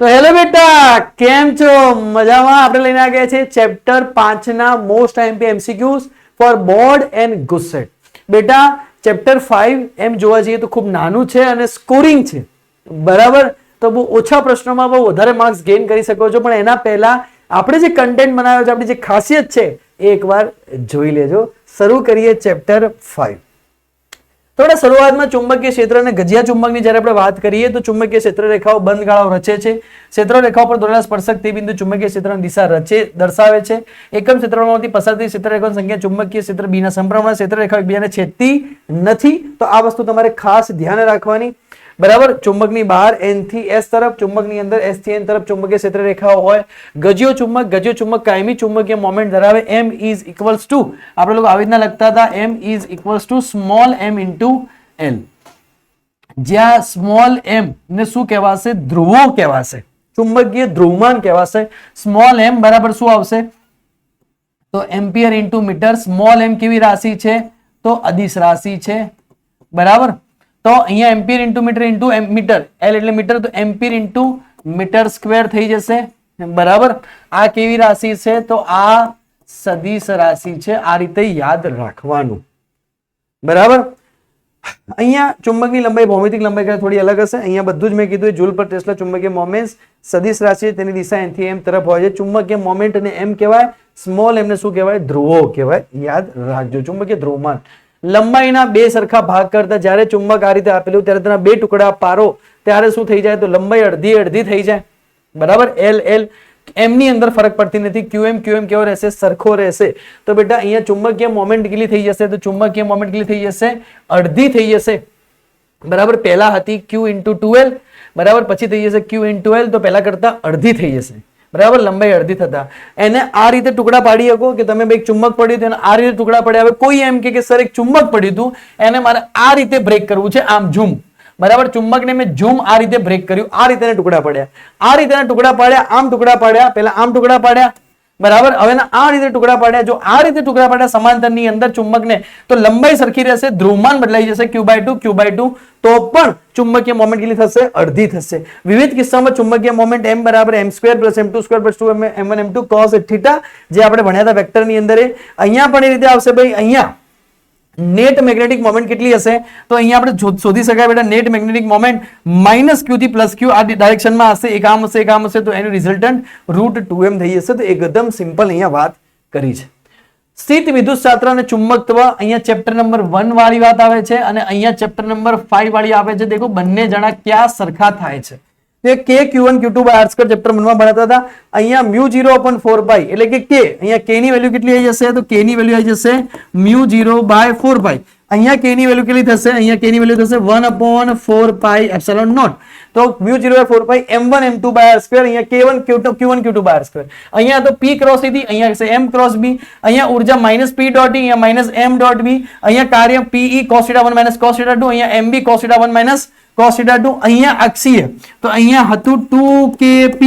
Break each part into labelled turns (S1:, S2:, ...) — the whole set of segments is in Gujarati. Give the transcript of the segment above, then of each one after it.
S1: તો હેલો બેટા, કેમ છો? મજામાં? આપણે લઈને આવ્યા છે ચેપ્ટર 5 ના most IMP MCQs for board and GUJCET. બેટા ચેપ્ટર 5 એમ જોવા જઈએ તો ખૂબ નાનું છે અને સ્કોરિંગ છે, બરાબર? તો બહુ ઓછા પ્રશ્નોમાં બહુ વધારે માર્ક્સ ગેઇન કરી શકો છો, પણ એના પહેલા આપણે જે કન્ટેન્ટ બનાવ્યો છે, આપણી જે ખાસિયત છે એ એકવાર જોઈ લેજો. શરૂ કરીએ ચેપ્ટર 5. થોડા શરૂઆતમાં ચુંબકીય ક્ષેત્ર અને ગજિયા ચુંબકની જ્યારે આપણે વાત કરીએ તો ચુંબકીય ક્ષેત્ર રેખાઓ બંધ ગાળાઓ રચે છે. ક્ષેત્ર રેખાઓ પર દોરેલા સ્પર્શક તે બિંદુ ચુંબકીય ક્ષેત્રની દિશા દર્શાવે છે. એકમ ક્ષેત્રમાંથી પસાર થતી ક્ષેત્ર રેખાઓની સંખ્યા ચુંબકીય ક્ષેત્ર બી ના સમપ્રમાણ. ક્ષેત્ર રેખાઓ એકબીજાને છેદતી નથી, તો આ વસ્તુ તમારે ખાસ ધ્યાન રાખવાની, બરાબર? ચુંબકની બહાર N થી S તરફ, ચુંબકની અંદર S થી N તરફ ચુંબકીય ક્ષેત્ર રેખાઓ હોય. ગજિયો ચુંબક કાયમી ચુંબકીય મોમેન્ટ ધરાવે. M ઇઝ ઇક્વલ્સ ટુ, આપણે લોકો આવી રીતના લખતા હતા, M is equals two small m into L, જ્યાં સ્મોલ m ને શું કહેવાશે? ધ્રુવો કહેવાશે, ચુંબકીય ધ્રુવમાન કહેવાશે. સ્મોલ m બરાબર શું આવશે? તો ampere into metre. Small m કેવી રાશિ છે? તો અદિશ રાશિ છે, બરાબર? તો અહીંયા ampere into metre into metre, L એટલે મીટર, તો એમ્પિયર ઇન્ટુ મીટર સ્ક્વેર થઈ જશે, બરાબર? આ કેવી રાશિ છે? તો આ સદિશ રાશિ છે. આ રીતે યાદ રાખવાનું, બરાબર? અહીંયા ચુંબકની લંબાઈ ભૌમિતિક લંબાઈ કરતા થોડી અલગ હશે. અહીંયા બધું જ મેં કીધું, જૂલ પર ટેસ્લા ચુંબકીય મોમેન્ટ સદિશ રાશિ, તેની દિશા N થી M તરફ હોય છે. ચુંબકીય મોમેન્ટ અને M કહેવાય, સ્મોલ m ને શું કહેવાય? ધ્રુવો કહેવાય. યાદ રાખજો, ચુંબકીય ધ્રુવમાન. લંબાઈના બે સરખા ભાગ કરતા જ્યારે ચુંબક આ રીતે આપેલું ત્યારે તેના બે ટુકડા પારો, ત્યારે શું થઈ જાય? તો લંબાઈ અડધી અડધી થઈ જાય, બરાબર? L m ની અંદર ફરક પડતી નથી. QM કેવો રહેશે? સરખો રહેશે. તો બેટા અહીંયા ચુંબકીય મોમેન્ટ કેટલી થઈ જશે? તો ચુંબકીય મોમેન્ટ કેટલી થઈ જશે? અડધી થઈ જશે, બરાબર? પહેલા હતી Q ઇન્ટુ 2L, બરાબર? પછી થઈ જશે Q ઇન્ટુ L, તો પહેલા કરતા અડધી થઈ જશે, બરાબર? લંબાઈ અડધી થતા એને આ રીતે ટુકડા પાડી શકો કે તમે એક ચુંબક પડ્યું હતું એને આ રીતે ટુકડા પડ્યા. હવે કોઈ એમ કે સર એક ચુંબક પડ્યું હતું એને મારે આ રીતે બ્રેક કરવું છે, આમ ઝૂમ, બરાબર? ચુંબકને મેં ઝૂમ આ રીતે બ્રેક કર્યું, આ રીતે ટુકડા પડ્યા, આ રીતે ટુકડા પાડ્યા, આમ ટુકડા પાડ્યા, પહેલા આમ ટુકડા પાડ્યા, બરાબર? હવે આ રીતે ટુકડા પાડ્યા. જો આ રીતે ટુકડા પાડ્યા સમાંતરની અંદર ચુંબકને, તો લંબાઈ સરખી રહેશે, ધ્રુવમાન બદલાઈ જશે, Q/2, તો પણ ચુંબકીય મોમેન્ટ કેટલી થશે? અડધી થશે. વિવિધ કિસ્સામાં ચુંબકીય મોમેન્ટ m બરાબર m² + m² + 2 m1 m2 cos θ, જે આપણે ભણ્યા હતા વેક્ટરની અંદર. અહીંયા પણ એ રીતે આવશે ભાઈ. અહીંયા નેટ મેગ્નેટિક મોમેન્ટ કેટલી હશે? તો અહીંયા આપણે શોધી શકાય બેટા, નેટ મેગ્નેટિક મોમેન્ટ -q થી +q આ ડાયરેક્શનમાં હશે. એક આમ હશે, એક આમ હશે, તો એનું રિઝલ્ટન્ટ √2m થઈ જશે. તો એકદમ સિમ્પલ અહીંયા વાત કરી છે. સ્થિત વિદ્યુતશાસ્ત્ર અને ચુંબકત્વ, અહીંયા ચેપ્ટર નંબર 1 વાળી વાત આવે છે અને અહીંયા ચેપ્ટર નંબર 5 વાળી આવે છે. દેખો બંને જણા ક્યાં સરખા થાય છે. K Q1 Q2 r² chapter 1 માં ભણતા હતા. અહીંયા μ0/4π એટલે કે k, અહીંયા k ની વેલ્યુ કેટલી આવી જશે? તો k ની વેલ્યુ આવી જશે μ0/4π. અહીંયા k ની વેલ્યુ કેટલી થશે? અહીંયા k ની વેલ્યુ થશે 1/4πε0. તો μ0/4π m1 m2 r². અહીંયા K1 Q2 r². અહીંયા તો p ક્રોસ e, અહીંયા હશે m ક્રોસ b. અહીંયા ઉર્જા -p.e, અહીંયા -m.b. અહીંયા કાર્ય pe cos θ1 cos θ2, અહીંયા mb cos θ1 cos θ2. અહીંયા અક્ષીય, તો અહીંયા હતું 2kp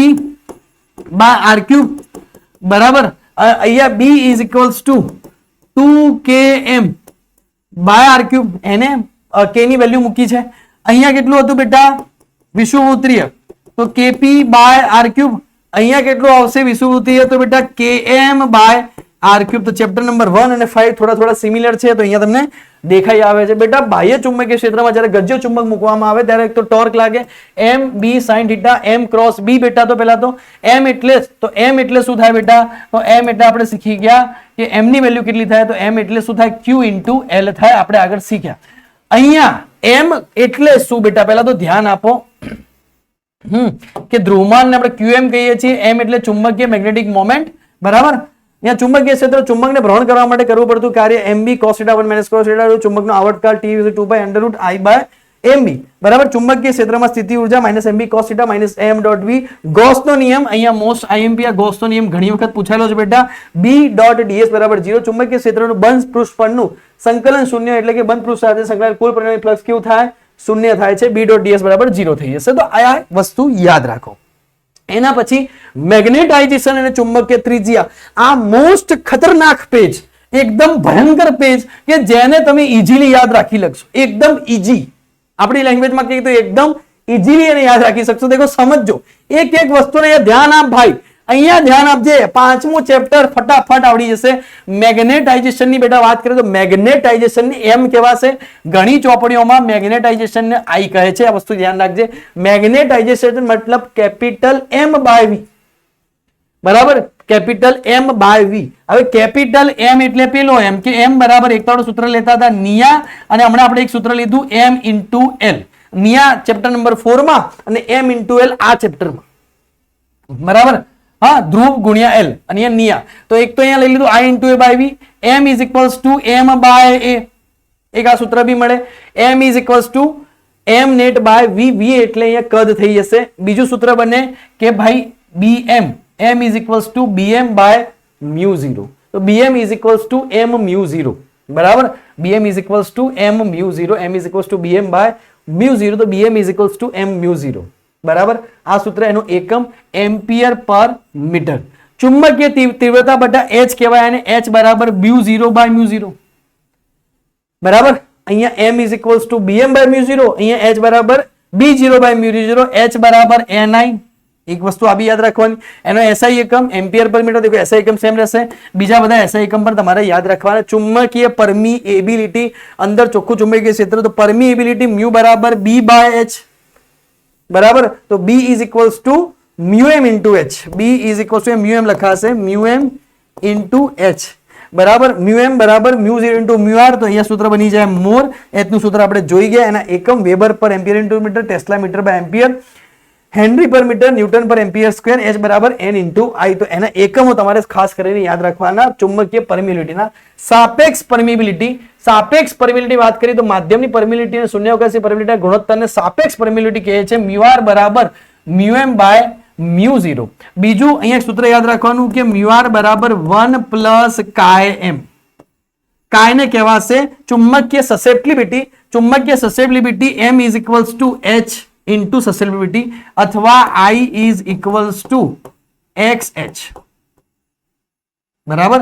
S1: / r³, બરાબર? અહીંયા b is equals two 2km / r³. એને k ની વેલ્યુ મૂકી છે. અહીંયા કેટલું હતું બેટા? વિષુવવૃત્તીય, તો kp / r³. અહીંયા કેટલું આવશે વિષુવવૃત્તીય? તો બેટા km / r³. તો ચેપ્ટર નંબર 1 અને 5 થોડા સિમિલર છે, તો અહીંયા તમને દેખાઈ આવે છે. બેટા બાહ્ય ચુંબકીય ક્ષેત્રમાં જ્યારે ગજ્ય ચુંબક મૂકવામાં આવે ત્યારે એક તો ટોર્ક લાગે, m b sin θ, m cross b. બેટા તો પહેલા તો m એટલે શું થાય બેટા? તો m એટલે આપણે શીખી ગયા કે m ની વેલ્યુ કેટલી થાય? તો m એટલે શું થાય? q ઇન્ટુ L થાય. આપણે આગળ શીખ્યા. અહીંયા m એટલે શું બેટા? પહેલા તો ધ્યાન આપો કે ધ્રુવમાનને આપણે qm કહીએ છીએ. m એટલે ચુંબકીય મેગ્નેટિક મોમેન્ટ, બરાબર? અહીંયા ચુંબકીય ક્ષેત્ર, ચુંબકને ભ્રમણ કરવા માટે કરવું પડતું કાર્ય mb cos θ1 cos θ2. ચુંબકનો આવર્તકાળ t = 2π√I/mb, બરાબર? ચુંબકીય ક્ષેત્રમાં સ્થિતિ ઉર્જા -mb cos θ -m.v. ગોસનો નિયમ, અહીંયા મોસ્ટ આઈએમપી આ ગોસનો નિયમ ઘણી વખત પૂછાયેલો છે બેટા. B.ds = 0. ચુંબકીય ક્ષેત્રનું બંધ પૃષ્ઠ પરનું સંકલન શૂન્ય, એટલે કે બંધ પૃષ્ઠ સાથે સંકળાયેલ કુલ પરિણામી ફ્લક્સ કેવું થાય? શૂન્ય થાય છે. B.ds = 0 થઈ જશે. તો આ વસ્તુ યાદ રાખો. એના પછી મેગ્નેટાઇઝેશન અને ચુંબકીય ત્રિજ્યા, આ મોસ્ટ ખતરનાક પેજ, એકદમ ભયંકર પેજ કે જેને તમે ઈઝીલી યાદ રાખી શકશો. એકદમ ઈઝી, આપણી લેંગ્વેજમાં કહીએ તો એકદમ इजीली એને યાદ રાખી શકશો. देखो સમજો, એક એક વસ્તુને ધ્યાન આપ ભાઈ, અહીંયા ધ્યાન આપજે. પાંચમું ચેપ્ટર ફટાફટ આવડી જશે. મેગ્નેટાઇઝેશન ની બેટા વાત કરીએ તો મેગ્નેટાઇઝેશન ની એમ કહેવાશે. ઘણી ચોપડીઓમાં મેગ્નેટાઇઝેશન ને આઈ કહે છે. આ વસ્તુ ધ્યાન રાખજે. મેગ્નેટાઇઝેશન મતલબ કેપિટલ એમ બાય વી, બરાબર, કેપિટલ એમ બાય વી. હવે કેપિટલ એમ એટલે પેલો એમ કે એમ બરાબર એકતાળું સૂત્ર લેતા હતા નિયા, અને હમણાં આપણે એક સૂત્ર લીધું એમ ઇન્ટુ એલ. નિયા ચેપ્ટર નંબર 4 માં અને એમ ઇન્ટુ એલ આ ચેપ્ટરમાં, બરાબર. હા, ધ્રુવ ગુણ્યા એલ અને અહીંયા નિયા. તો એક તો અહીંયા લઈ લીધું I into A by V. M is equals to M by A, એક આ સૂત્ર બી મળે. M is equals to M net by V. V એટલે અહીંયા કદ થઈ જશે. બીજું સૂત્ર બને કે ભાઈ બી એમ, m is equals to bm by mu 0. તો bm is equals to m mu 0, બરાબર. bm is equals to m mu 0, m is equals to bm by mu 0. તો bm is equals to m mu 0, બરાબર. આ સૂત્ર એનો એકમ એમ્પિયર પર મીટર. ચુંબકીય તીવ્રતા બટા h કહેવાય અને h બરાબર mu 0 by mu 0, બરાબર. અહીંયા m is equals to bm by mu 0, અહીંયા h બરાબર b0 by mu 0, h બરાબર ni. એક વસ્તુ આ બી યાદ રાખવાની, એનો એસઆઈ એકમ એમ્પિયર પર મીટર. દેખો એસઆઈ એકમ સેમ રહેશે, બીજા બધા એસઆઈ એકમ પર તમારે યાદ રાખવાના. ચુંબકીય પરમીએબિલિટી, અંદર ચોખ્ખું ચુંબકીય ક્ષેત્ર, તો પરમીએબિલિટી મ્યુ બરાબર બી બાય એચ, બરાબર. તો B is equals to mu M into H. B is equals to mu M લખાશે, મ્યુ એમ ઇન્ટુ એચ, બરાબર. મ્યુ એમ બરાબર મ્યુ 0 ઇન્ટુ મ્યુ આર. તો અહીંયા સૂત્ર બની જાય મોર. એચ નું સૂત્ર આપણે જોઈ ગયા. એના એકમ weber per ampere into metre, tesla metre by ampere, henry per metre, newton per ampere square, h બરાબર n ઇન્ટુ આઈ. તો એના એકમો તમારે ખાસ કરીને યાદ રાખવાના. ચુંબકીય પરમિએબિલિટીના સાપેક્ષ પરમિએબિલિટી, સાપેક્ષ પરમિએબિલિટી વાત કરીએ તો માધ્યમની પરમિએબિલિટી અને શૂન્યાવકાશી પરમિએબિલિટી ગુણોત્તરને સાપેક્ષ પરમિએબિલિટી કહે છે. મ્યુ આર બરાબર મ્યુ એમ બાય મ્યુ 0. બીજું અહીંયા સૂત્ર યાદ રાખવાનું કે મ્યુ આર બરાબર 1 પ્લસ કાય એમ. કાય ને કહેવાશે ચુંબકીય સસેપ્ટિબિલિટી. ચુંબકીય susceptibility m is equals two h into susceptibility, અથવા I is equals two XH, બરાબર.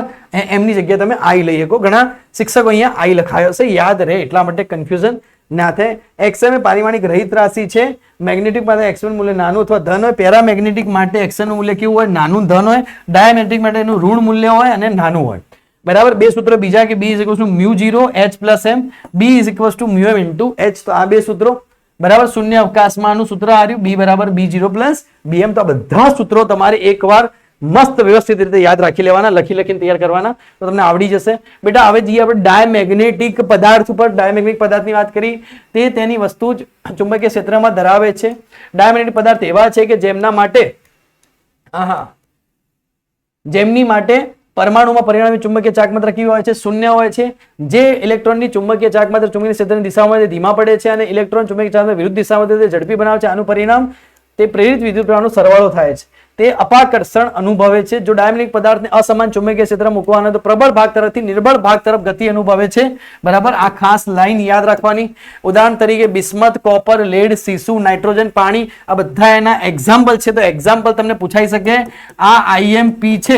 S1: એમની જગ્યાએ તમે I લઈ શકો. ઘણા શિક્ષકો અહીંયા I લખાયો હશે, યાદ રહે એટલા માટે કન્ફ્યુઝન ના થાય. XM એ પારિમાણિક રહિત રાશિ છે. મેગ્નેટિક માટે XM નું મૂલ્ય નાનું અથવા ધન હોય. પેરામેગ્નેટિક માટે XM નું મૂલ્ય કેવું હોય? નાનું ધન હોય. ડાયામેગ્નેટિક માટે એનું ઋણ મૂલ્ય હોય અને નાનું હોય, બરાબર. બે સૂત્રો બીજા કે B is equals to mu 0 h plus m, B is equals to mu m into h. તો આ બે સૂત્રો, બરાબર. શૂન્ય અવકાશમાંનું સૂત્ર આવ્યું b બરાબર b0 પ્લસ bm. તો આ બધા સૂત્રો તમારે એકવાર મસ્ત વ્યવસ્થિત રીતે યાદ રાખી લેવાના, લખીને તૈયાર કરવાના, તો તમને આવડી જશે. બેટા હવે જઈએ આપણે ડાયમેગ્નેટિક પદાર્થ ઉપર. ડાયમેગ્નેટિક પદાર્થની વાત કરી, તે તેની વસ્તુ જ ચુંબકીય ક્ષેત્રમાં ધરાવે છે. ડાયમેગ્નેટિક પદાર્થ એવા છે કે જેમના માટે જેમની માટે પરમાણુમાં પરિણામી ચુંબકીય ચાકમાત્રા કેવી હોય છે? શૂન્ય હોય છે. જે ઇલેક્ટ્રોનની ચુંબકીય ચાકમાત્રા ચુંબકીય ક્ષેત્રની દિશામાં તે ધીમા પડે છે અને ઇલેક્ટ્રોન ચુંબકીય ચાકમાત્રા વિરુદ્ધ દિશામાં તે ઝડપી બનાવે છે. આનું પરિણામ તે પ્રેરિત વિદ્યુત પ્રવાહનો સરવાળો થાય છે. તે અપાકર્ષણ અનુભવે છે. જો ડાયમેગ્નેટિક પદાર્થને અસમાન ચુંબકીય ક્ષેત્ર મૂકવાના તો પ્રબળ ભાગ તરફથી નિર્બળ ભાગ તરફ ગતિ અનુભવે છે, બરાબર. આ ખાસ લાઈન યાદ રાખવાની. ઉદાહરણ તરીકે બિસ્મથ, કોપર, લેડ, સીસુ, નાઇટ્રોજન, પાણી, આ બધા એના એક્ઝામ્પલ છે. તો એક્ઝામ્પલ તમને પૂછાઈ શકે. આ IMP છે,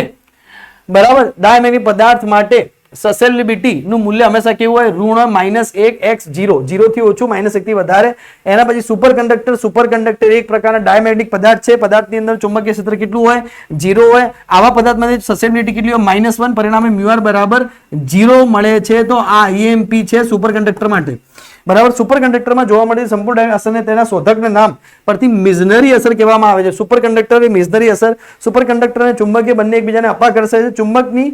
S1: બરાબર. ડાયમેગ્નેટિક પદાર્થ માટે સસેપ્ટિબિલિટી નું મૂલ્ય હંમેશા કેવું હોય? ઋણ -1 x 0, 0 થી ઓછું, -1 થી વધારે. એના પછી સુપર કંડક્ટર. સુપર કંડક્ટર એક પ્રકારના ડાયમેગ્નેટિક પદાર્થ છે. પદાર્થની અંદર ચુંબકીય ક્ષેત્ર કેટલું હોય? 0 હોય. આવા પદાર્થમાં સસેપ્ટિબિલિટી કેટલી હોય? -1. પરિણામે મ્યુ આર બરાબર 0 મળે છે. તો આ IMP છે સુપર કંડક્ટર માટે, બરાબર. સુપર કંડક્ટરમાં જોવા મળતી સંપૂર્ણ અસરને તેના શોધકના નામ પરથી મિઝનરી અસર કહેવામાં આવે છે. સુપર કંડક્ટર એ મિઝનરી અસર. સુપર કંડક્ટર અને ચુંબકીય બંને એકબીજાને અપાકર્ષે છે. ચુંબકની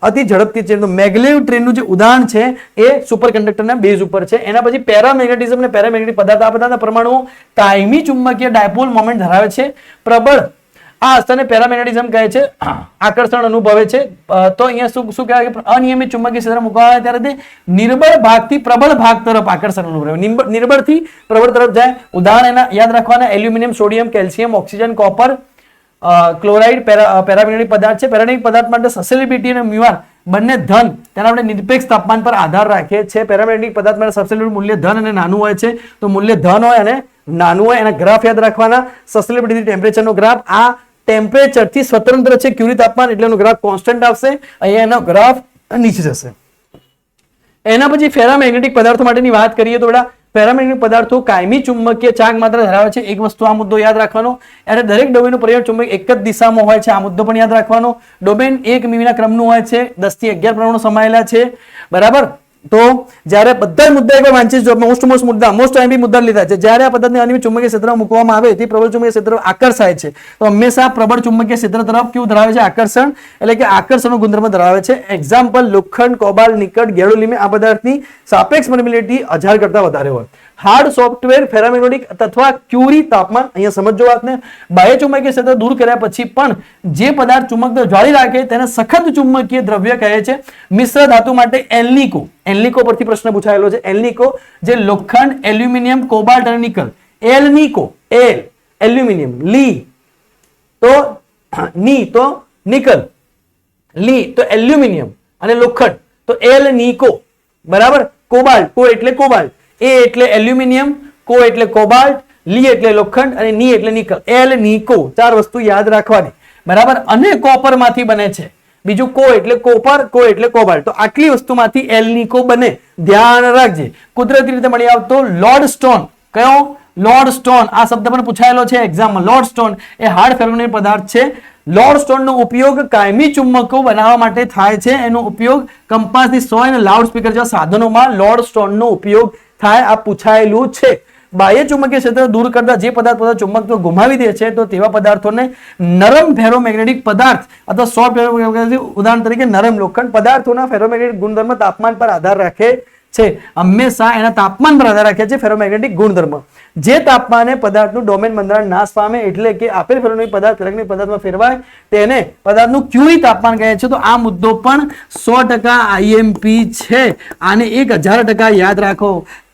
S1: અતિ ઝડપથી છે. તો મેગ્લેવ ટ્રેનનું જે ઉદાહરણ છે એ સુપર કંડક્ટરના બેઝ ઉપર છે. એના પછી પેરામેગ્નેટિઝમ અને પેરામેગ્નેટિક પદાર્થ, આ બધાના પરમાણુઓ કાયમી ચુંબકીય ડાયપોલ મોમેન્ટ ધરાવે છે. પ્રબળ આ અસરને પેરામેગ્નેટિઝમ કહે છે. આકર્ષણ અનુભવે છે. તો અહીંયા શું કહેવાય કે અનિયમિત ચુંબકીય ક્ષેત્ર મૂકવામાં આવે ત્યારે તે નિર્બળ ભાગથી પ્રબળ ભાગ તરફ આકર્ષણ અનુભવે. નિર્બળથી પ્રબળ તરફ જાય. ઉદાહરણ એના યાદ રાખવાના: aluminium, sodium, calcium, oxygen, copper, chloride paramagnetic પદાર્થ છે. પેરામેગ્નેટિક પદાર્થ માટે સસેપ્ટિબિલિટી અને મ્યુ આર બંને ધન, તેના આપણે નિરપેક્ષ તાપમાન પર આધાર રાખે છે. પેરામેગ્નેટિક પદાર્થ માટે સસેપ્ટિબિલિટી મૂલ્ય ધન અને નાનું હોય છે. તો મૂલ્ય ધન હોય અને નાનું હોય. એના ગ્રાફ યાદ રાખવાના. સસેપ્ટિબિલિટી ટેમ્પરેચરનો ગ્રાફ આ ટેમ્પરેચર થી સ્વતંત્ર છે. ક્યુરી તાપમાન એટલે એનો ગ્રાફ કોન્સ્ટન્ટ આવશે. અહીંયા એનો ગ્રાફ નીચે જશે. એના પછી ફેરામેગ્નેટિક પદાર્થો માટેની વાત કરીએ તો બેટા પેરામેગ્નેટિક પદાર્થો કાયમી ચુંબકીય ચાર્જ માત્ર ધરાવે છે. એક વસ્તુ આ મુદ્દો યાદ રાખવાનો. અને દરેક ડોમેનનું પરિવર્તન ચુંબક એક જ દિશામાં હોય છે. આ મુદ્દો પણ યાદ રાખવાનો. ડોમેન 1 મીમીના ક્રમનું હોય છે. 10 થી 11 પરમાણુ સમાયેલા છે. બરાબર. તો જ્યારે બધા મુદ્દા એકવાર વાંચી મોસ્ટ આઈએમપી મુદ્દા લીધા છે. જ્યારે આ પદાર્થને અનિયમિત ચુંબકીય ક્ષેત્રમાં મૂકવામાં આવે તે પ્રબળ ચુંબકીય ક્ષેત્ર આકર્ષાય છે. તો હંમેશા પ્રબળ ચુંબકીય ક્ષેત્ર તરફ કેવું ધરાવે છે? આકર્ષણ, એટલે કે આકર્ષણનો ગુણધર્મ ધરાવે છે. એક્ઝામ્પલ લોખંડ, કોબાલ્ટ, નિકલ, ગેડોલિયમ આ પદાર્થની સાપેક્ષ પરમિટિવિટી 1000 કરતા વધારે હોય. હાર્ડ સોફ્ટવેર ફેરામેગ્નેટિક અથવા ક્યુરી તાપમાન, અહીંયા સમજો વાતને. બાહ્ય ચુંબકીય ક્ષેત્ર દૂર કર્યા પછી પણ જે પદાર્થ ચુંબકને જાળી રાખે તેને સખત ચુંબકીય દ્રવ્ય કહે છે. મિશ્ર ધાતુ માટે એલ્નિકો પરથી પ્રશ્ન પૂછાયેલો છે. એલ્નિકો જે લોખંડ, એલ્યુમિનિયમ, કોબાલ્ટ અને નિકલ. એલ્નિકો, એલ્યુમિનિયમ, ની તો નિકલ, લી તો એલ્યુમિનિયમ અને લોખંડ તો એલ્નિકો. બરાબર. કોબાલ્ટ, કો એટલે કોબાલ્ટ, એ એટલે એલ્યુમિનિયમ, કો એટલે કોબાલ્ટ, લી એટલે લોખંડ અને ની એટલે નિકલ. એલ્નિકો. 4 વસ્તુ યાદ રાખવાની. બરાબર. અને કોપર માંથી બને છે. બીજું કો એટલે કોપર, કો એટલે કોબાલ્ટ. તો આટલી વસ્તુમાંથી એલ્નિકો બને. ધ્યાન રાખજે. કુદરતી રીતે મળી આવતો લોર્ડ સ્ટોન. કયો? Lord stone. આ શબ્દ પણ પૂછાયેલો છે એક્ઝામમાં. લોર્ડ સ્ટોન એ હાર્ડ ફેરોમેગ્નેટિક પદાર્થ છે. લોર્ડ સ્ટોનનો ઉપયોગ કાયમી ચુંબકો બનાવવા માટે થાય છે. એનો ઉપયોગ કંપાસની સોય અને લાઉડ સ્પીકર જેવા સાધનોમાં લોર્ડ સ્ટોનનો ઉપયોગ થાય. આ પૂછાયેલું છે. બાહ્ય ચુંબકીય ક્ષેત્ર દૂર કરતા જે પદાર્થ ચુંબકત્વ ગુમાવી દે છે તો તેવા પદાર્થોને નરમ ફેરોમેગ્નેટિક પદાર્થ અથવા સોફ્ટ ફેરોમેગ્નેટિક, ઉદાહરણ તરીકે નરમ લોખંડ. પદાર્થોના ફેરોમેગ્નેટિક ગુણધર્મ તાપમાન પર આધાર રાખે છે. હંમેશા એના તાપમાન પર આધાર રાખે છે ફેરોમેગ્નેટિક ગુણધર્મ. જે તાપમાને પદાર્થનું ડોમેન બંધારણ નાશ પામે એટલે કે આપેલ ફેરોમેગ્નેટિક પદાર્થ પેરામેગ્નેટિક પદાર્થમાં ફેરવાય તેને પદાર્થનું ક્યુરી તાપમાન કહે છે. તો આ મુદ્દો પણ 100% આઈએમપી છે. આને 1000% યાદ રાખો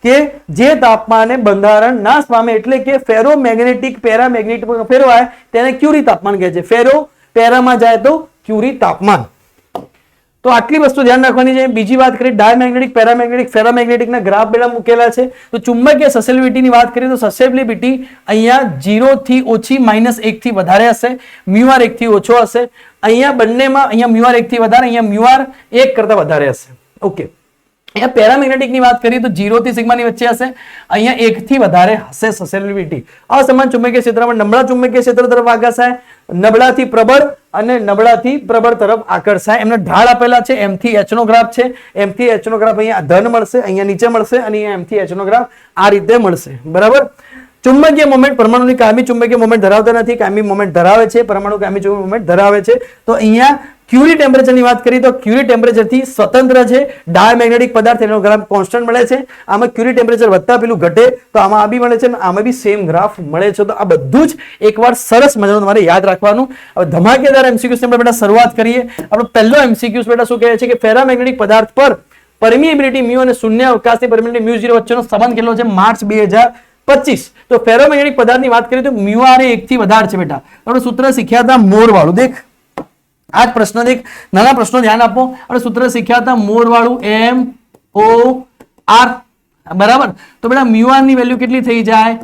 S1: કે જે તાપમાને બંધારણ નાશ પામે એટલે કે ફેરોમેગ્નેટિક પેરામેગ્નેટિક ફેરવાય તેને ક્યુરી તાપમાન કહે છે. ફેરો પેરામાં જાય તો ક્યુરી તાપમાન. તો આટલી વસ્તુ ધ્યાન રાખવાની છે. બીજી વાત કરીએ ડાયમેગ્નેટિક, પેરામેગ્નેટિક, ફેરામેગ્નેટિકના ગ્રાફ બેડા મૂકેલા છે. તો ચુંબકીય સસેપ્ટિબિલિટીની વાત કરીએ તો સસેપ્ટિબિલિટી અહીંયા 0 થી ઓછી -1 થી વધારે હશે. મ્યુઆર 1 થી ઓછો હશે. અહીંયા બંનેમાં અહીંયા મ્યુઆર 1 થી વધારે, અહીંયા મ્યુઆર 1 કરતા વધારે હશે. ઓકે. અહીંયા પેરામેગ્નેટિક ની વાત કરીએ તો 0 થી સિગ્મા ની વચ્ચે હશે. અહીંયા 1 થી વધારે હશે સસેપ્ટિબિલિટી. અસમાન ચુંબકીય ક્ષેત્રમાં નબળા ચુંબકીય ક્ષેત્ર તરફ આકર્ષાય, નબળાથી પ્રબળ અને નબળાથી પ્રબળ તરફ આકર્ષાય. એમના ઢાળ આપેલા છે. M થી H નો ગ્રાફ છે. M થી H નો ગ્રાફ અહીંયા ધન મળશે, અહીંયા નીચે મળશે અને અહીંયા M થી H નો ગ્રાફ આ રીતે મળશે. બરાબર. ચુંબકીય મોમેન્ટ પરમાણુની કાયમી ચુંબકીય મોમેન્ટ ધરાવતા નથી. કાયમી મોમેન્ટ ધરાવે છે. પરમાણુ કાયમી ચુંબકીય મોમેન્ટ ધરાવે છે. તો અહીંયા ક્યુરી ટેમ્પરેચરની વાત કરીએ તો ક્યુરી ટેમ્પરેચરથી સ્વતંત્ર છે. ડાયમેગ્નેટિક પદાર્થ એનો ગ્રાફ કોન્સ્ટન્ટ મળે છે. આમાં ક્યુરી ટેમ્પરેચર વધતા પેલું ઘટે તો આમાં આ બી મળે છે, આમાં બી સેમ ગ્રાફ મળે છે. તો આ બધું જ એકવાર સરસ મજાનું તમારે યાદ રાખવાનું. હવે ધમાકેદાર એમસીક્યુઝ આપણે બેટા શરૂઆત કરીએ. આપણો પહેલો એમસીક્યુઝ બેટા શું કહે છે કે ફેરામેગ્નેટિક પદાર્થ પર પરમિએબિલિટી મ્યુ અને શૂન્ય અવકાશની પરમિએબિલિટી મ્યુ 0 વચ્ચેનો સંબંધ કેટલો છે? માર્ચ 2025. તો ફેરોમેગ્નેટિક પદાર્થની વાત કરીએ તો મ્યુ આર એ 1 થી વધારે છે બેટા. આપણે સૂત્ર શીખ્યા હતા મોર વાળું. દેખ આ જ પ્રશ્ન દેખ, નાના પ્રશ્નો ધ્યાન આપો. આપણે સૂત્ર શીખ્યા હતા મોર વાળું MOR. બરાબર. તો બેટા મ્યુ આર ની વેલ્યુ કેટલી થઈ જાય?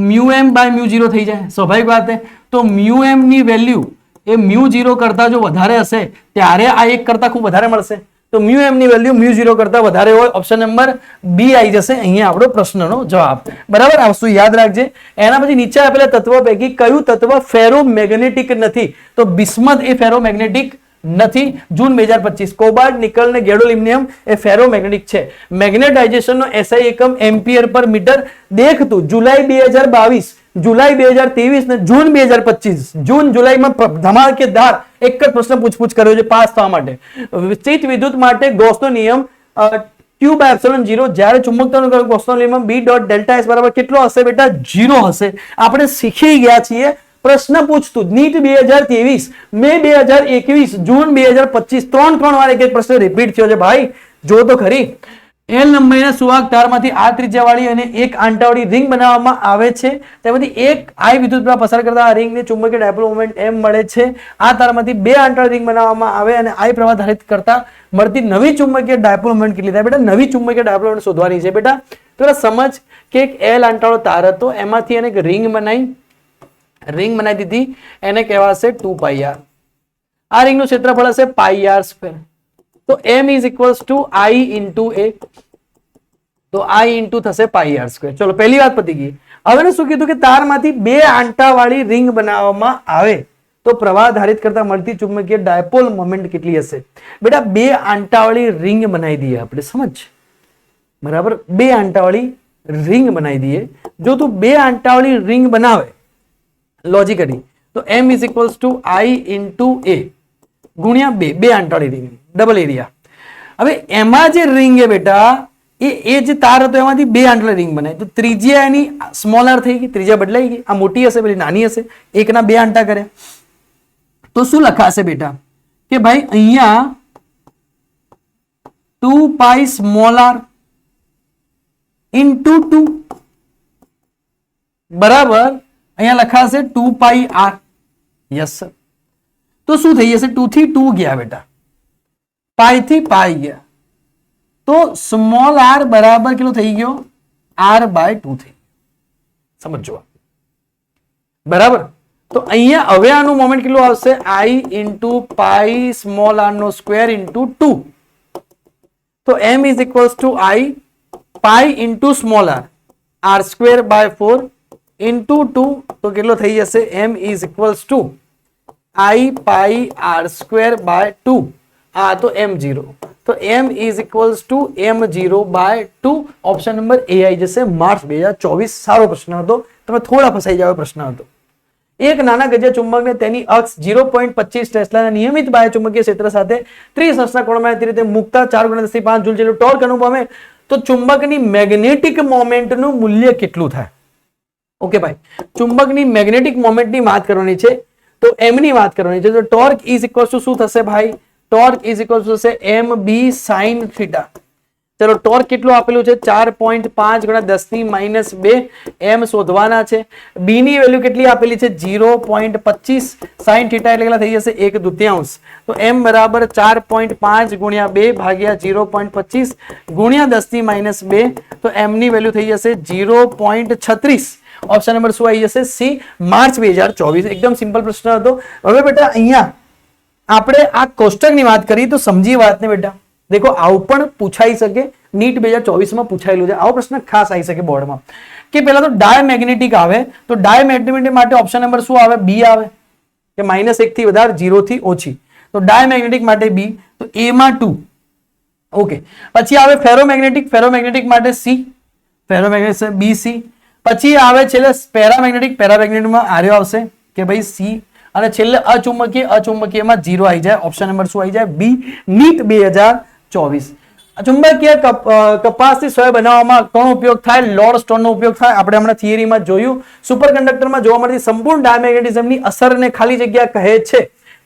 S1: મ્યુ એમ બાય મ્યુ 0 થઈ જાય. સ્વાભાવિક વાત છે. તો મ્યુ એમ ની વેલ્યુ એ મ્યુ 0 કરતા જો વધારે હશે ત્યારે આ 1 કરતા ખૂબ વધારે મળશે. તો મ્યુ એમ ની વેલ્યુ મ્યુ 0 કરતા વધારે હોય. ઓપ્શન નંબર બી આવી જશે અહીંયા આપણો પ્રશ્નનો જવાબ. બરાબર. આ વસ્તુ યાદ રાખજે. એના પછી નીચે આપેલા તત્વો પૈકી કયું તત્વ ફેરોમેગ્નેટિક નથી? તો બિસ્મથ એ ફેરોમેગ્નેટિક નથી. જૂન 2025. કોબાલ્ટ, નિકલ ને ગેડોલિયમ એ ફેરોમેગ્નેટિક છે. મેગ્નેટાઇઝેશનનો SI એકમ એમ્પિયર પર મીટર. દેખ તું જુલાઈ 2022, જુલાઈ 2023 ને જૂન 2025, જૂન જુલાઈમાં ધમાકેદાર એક જ પ્રશ્ન પૂછપૂછ કર્યો છે પાસ થવા માટે. સ્થિત વિદ્યુત માટે ગૌસનો નિયમ Q by epsilon 0. જ્યારે ચુંબકત્વનો ગૌસનો નિયમ B dot delta S બરાબર કેટલો હશે બેટા? 0 હશે. આપણે શીખી ગયા છીએ. પ્રશ્ન પૂછતું નીટ 2023, મે 2021, જૂન 2025 ત્રણ વાર એક પ્રશ્ન રિપીટ થયો છે ભાઈ. જો તો ખરી. L લંબાઈના સુવાહક તારમાંથી આ ત્રિજ્યાવાળી અને એક આંટાવાળી રિંગ બનાવવામાં આવે છે. તેમાંથી એક I વિદ્યુત પ્રવાહ પસાર કરતા આ રિંગને ચુંબકીય ડાયપોલ મોમેન્ટ M મળે છે. આ તારમાંથી બે આંટાવાળી રિંગ બનાવવામાં આવે અને I પ્રવાહ ધારિત કરતા મળતી નવી ચુંબકીય ડાયપોલ મોમેન્ટ કેટલી થાય? બેટા નવી ચુંબકીય ડાયપોલ મોમેન્ટ શોધવાની છે બેટા. તો સમજ કે એક L આંટાવાળો તાર હતો, એમાંથી એને એક રિંગ બનાવી દીધી, એને કહેવાશે 2πr. આ રિંગનું ક્ષેત્રફળ હશે πr². તો M is equals to I into A. તો I ઇન્ટુ થશે પાઈ આર સ્ક્વેર. ચલો પહેલી વાત પતી ગઈ. હવે શું કીધું કે તારમાંથી બે આંટા વાળી રિંગ બનાવવામાં આવે તો પ્રવાહ ધારિત કરતા મળતી ચુંબકીય ડાયપોલ મોમેન્ટ કેટલી હશે? બેટા બે આંટા વાળી રિંગ બનાવી દઈએ આપણે, સમજ બરાબર, બે આંટા વાળી રિંગ બનાવી દઈએ. જો તું બે આંટા વાળી રિંગ બનાવે લોજિકલી તો m is equals to I into a ગુણ્યા બે આંટા વાળી રિંગ ડબલ એરિયા. હવે એમાં જે રિંગ છે બેટા એ જે તાર હતો એમાંથી બે આંટલા રિંગ બનાવી તો ત્રિજ્યા એની સ્મોલ આર થઈ ગઈ, ત્રિજ્યા બદલાઈ ગઈ. આ મોટી હશે પેલી નાની હશે, એકના બે આંટા કર્યા તો શું લખાશે બેટા કે ભાઈ અહીંયા 2 પાઈ સ્મોલ આર ઇન્ટુ 2 બરાબર અહીંયા લખાશે 2 પાઈ આર. Yes sir. તો શું થઈ જશે? 2 થી 2 ગયા બેટા, પાઈ થી પાઈ ગયા તો સ્મોલ આર બરાબર કેટલો થઈ ગયો? r બાય 2 થઈ. સમજો બરાબર. તો અહીંયા હવે આનું મોમેન્ટ કેટલું આવશે? I into pi small R નો સ્ક્વેર ઇન્ટુ 2. તો m is equals to I pi into small R r square by 4 into 2 તો કેટલો થઈ જશે? m is equals to I pi r square by 2. આ તો m0 તો m is equals to m0 by 2. Option number A આવી જશે. માર્ચ 2024. સારો પ્રશ્ન હતો, તમે થોડા ફસાઈ જાવ પ્રશ્ન હતો. એક નાના ગજિયા ચુંબકને તેની અક્ષ 0.25 ટેસ્લાના નિયમિત બાહ્ય ચુંબકીય ક્ષેત્ર સાથે 30 હર્ટ્ઝના કોણમાં રીતે મૂકતા 4 × 10⁵ જૂલ જેટલું ટોર્ક અનુભવે તો ચુંબકની મેગ્નેટિક મોમેન્ટનું મૂલ્ય કેટલું થાય? ઓકે ભાઈ, ચુંબકની મેગ્નેટિક મોમેન્ટની વાત કરવાની છે તો m ની વાત કરવાની છે. તો ટોર્ક ઇઝ ઇક્વલ્સ ટુ શું થશે ભાઈ? ટોર્ક ઇઝ ઇક્વલ્સ ટુ થશે mb sin થીટા. ચલો ટોર્ક કેટલું આપેલું છે? 4.5 × 10⁻². m શોધવાના છે. b ની વેલ્યુ કેટલી આપેલી છે? 0.25 sin થીટા એટલે કેટલા થઈ જશે? 1/2. તો m બરાબર 4.5 × 2 ભાગ્યા 0.25 ગુણ્યા 10⁻². તો m ની વેલ્યુ થઈ જશે 0.36. ઓપ્શન નંબર શું આવી જશે? સી. માર્ચ 2024. એકદમ સિમ્પલ પ્રશ્ન હતો. હવે બેટા અહીંયા આપણે આ કોષ્ટકની વાત કરી તો સમજી વાતને બેટા. દેખો આવું પણ પૂછાઈ શકે, નીટ 2024 માં પૂછાયેલું છે. આવો પ્રશ્ન ખાસ આવી શકે બોર્ડમાં કે પહેલા તો ડાયમેગ્નેટિક આવે તો ડાયમેગ્નેટિક માટે ઓપ્શન નંબર શું આવે? બી આવે કે -1 થી વધારે 0 થી ઓછી. તો ડાયમેગ્નેટિક માટે બી, તો એ માં 2. ઓકે, પછી આવે ફેરોમેગ્નેટિક, ફેરોમેગ્નેટિક માટે સી, ફેરોમેગ્નેટિક બી સી. પછી આવે છેલ્લે પેરામેગ્નેટિક, પેરામેગ્નેટિકમાં આર્યો આવશે કે ભાઈ સી. અને છેલ્લે અચુંબકીય, અચુંબકીયમાં 0 આવી જાય. ઓપ્શન નંબર શું આવી જાય? બી. નીટ 2024. ચુંબકીય કપાસથી સોય બનાવવામાં કોનો ઉપયોગ થાય? લોડ સ્ટોનનો ઉપયોગ થાય. આપણે હમણાં થિયરીમાં જોયું. સુપરકન્ડક્ટરમાં જોવા મળતી સંપૂર્ણ ડાયમેગ્નેટિઝમની અસરને ખાલી જગ્યા કહે છે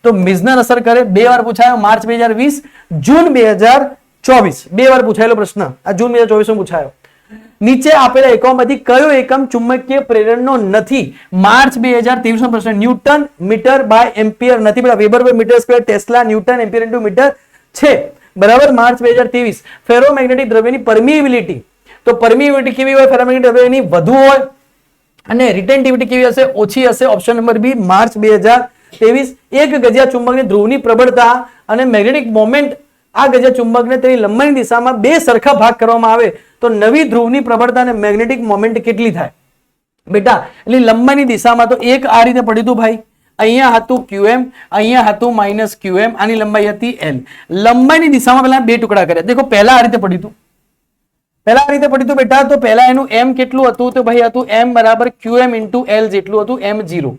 S1: તો મિઝનર અસર કરે. 2 વાર પૂછાયો, માર્ચ 2020, જૂન 2024. 2 વાર પૂછાયેલો પ્રશ્ન. આ જૂન 2024 માં પૂછાયો. નીચે આપેલા એકમમાંથી કયો એકમ ચુંબકીય પ્રેરણનો નથી? માર્ચ 2023 નો પ્રશ્ન. ન્યૂટન મીટર બાય એમ્પિયર નથી બેટા. Weber by metre square, tesla newton ampere into metre છે બરાબર. માર્ચ 2023. ફેરોમેગ્નેટિક દ્રવ્યની પરમિએબિલિટી. તો પરમિએબિલિટી કેવી હોય? ફેરોમેગ્નેટિક દ્રવ્યની વધુ હોય અને રિટેન્ટિવિટી કેવી હશે? ઓછી હશે. Option number B. માર્ચ 2023. એક ગજિયા ચુંબકની ધ્રુવની પ્રબળતા અને મેગ્નેટિક મોમેન્ટ. આ ગજિયા ચુંબકને તેની લંબાઈની દિશામાં બે સરખા ભાગ કરવામાં આવે તો નવી ધ્રુવની પ્રબળતા અને મેગ્નેટિક મોમેન્ટ કેટલી થાય બેટા? એટલે લંબાઈની દિશામાં તો એક આ રીતે પડ્યું હતું ભાઈ, અહીંયા હતું qm, અહીંયા હતું -qm, આની લંબાઈ હતી l. લંબાઈની દિશામાં પહેલા બે ટુકડા કર્યા. દેખો પહેલા આ રીતે પડ્યું હતું, પહેલા આ રીતે પડ્યું હતું બેટા. તો પહેલા એનું m કેટલું હતું? તો ભાઈ હતું m બરાબર qm ઇન્ટુ l જેટલું હતું, m0.